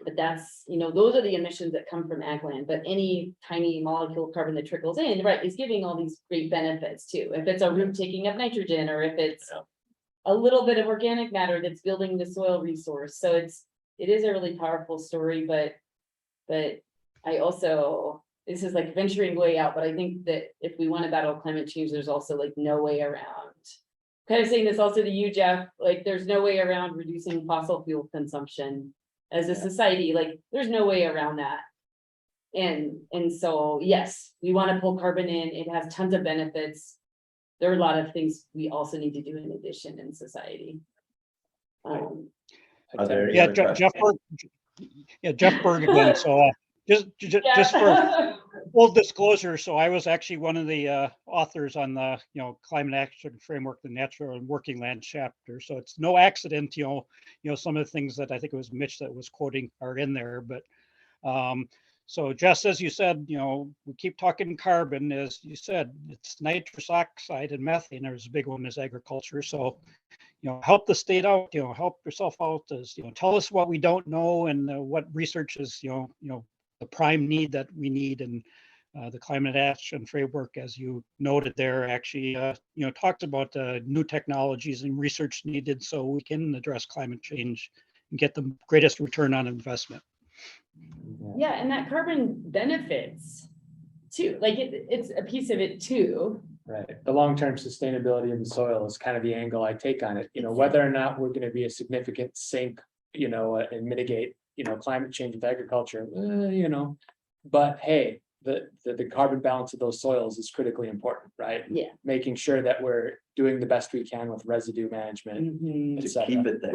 But that's, those are the emissions that come from ag land, but any tiny molecule of carbon that trickles in, right, is giving all these great benefits too. If it's a root taking up nitrogen, or if it's a little bit of organic matter that's building the soil resource. So it is a really powerful story, but I also, this is like venturing way out, but I think that if we want to battle climate change, there's also like no way around. Kind of saying this also to you, Jeff, like there's no way around reducing fossil fuel consumption as a society, like there's no way around that. And so, yes, we want to pull carbon in, it has tons of benefits. There are a lot of things we also need to do in addition in society. Are there any Yeah, other Jeff questions? Jeff Berg again. So just for Yeah. full disclosure, so I was actually one of the authors on the climate action framework, the natural and working land chapter. So it's no accident, some of the things that I think it was Mitch that was quoting are in there. But so just as you said, we keep talking carbon, as you said, it's nitrous oxide and methane. There's a big one is agriculture. So help the state out, help yourself out, as tell us what we don't know and what research is the prime need that we need. And the climate action framework, as you noted there, actually talks about new technologies and research needed so we can address climate change and get the greatest return on investment. Yeah, and that carbon benefits too, like it's a piece of it too. Right, the long-term sustainability of the soil is kind of the angle I take on it, whether or not we're gonna be a significant sink, and mitigate, climate change with agriculture, but hey, the carbon balance of those soils is critically important, right? Yeah. Making sure that we're doing the best we can with residue management, Mhm. et To cetera. keep it there. Right,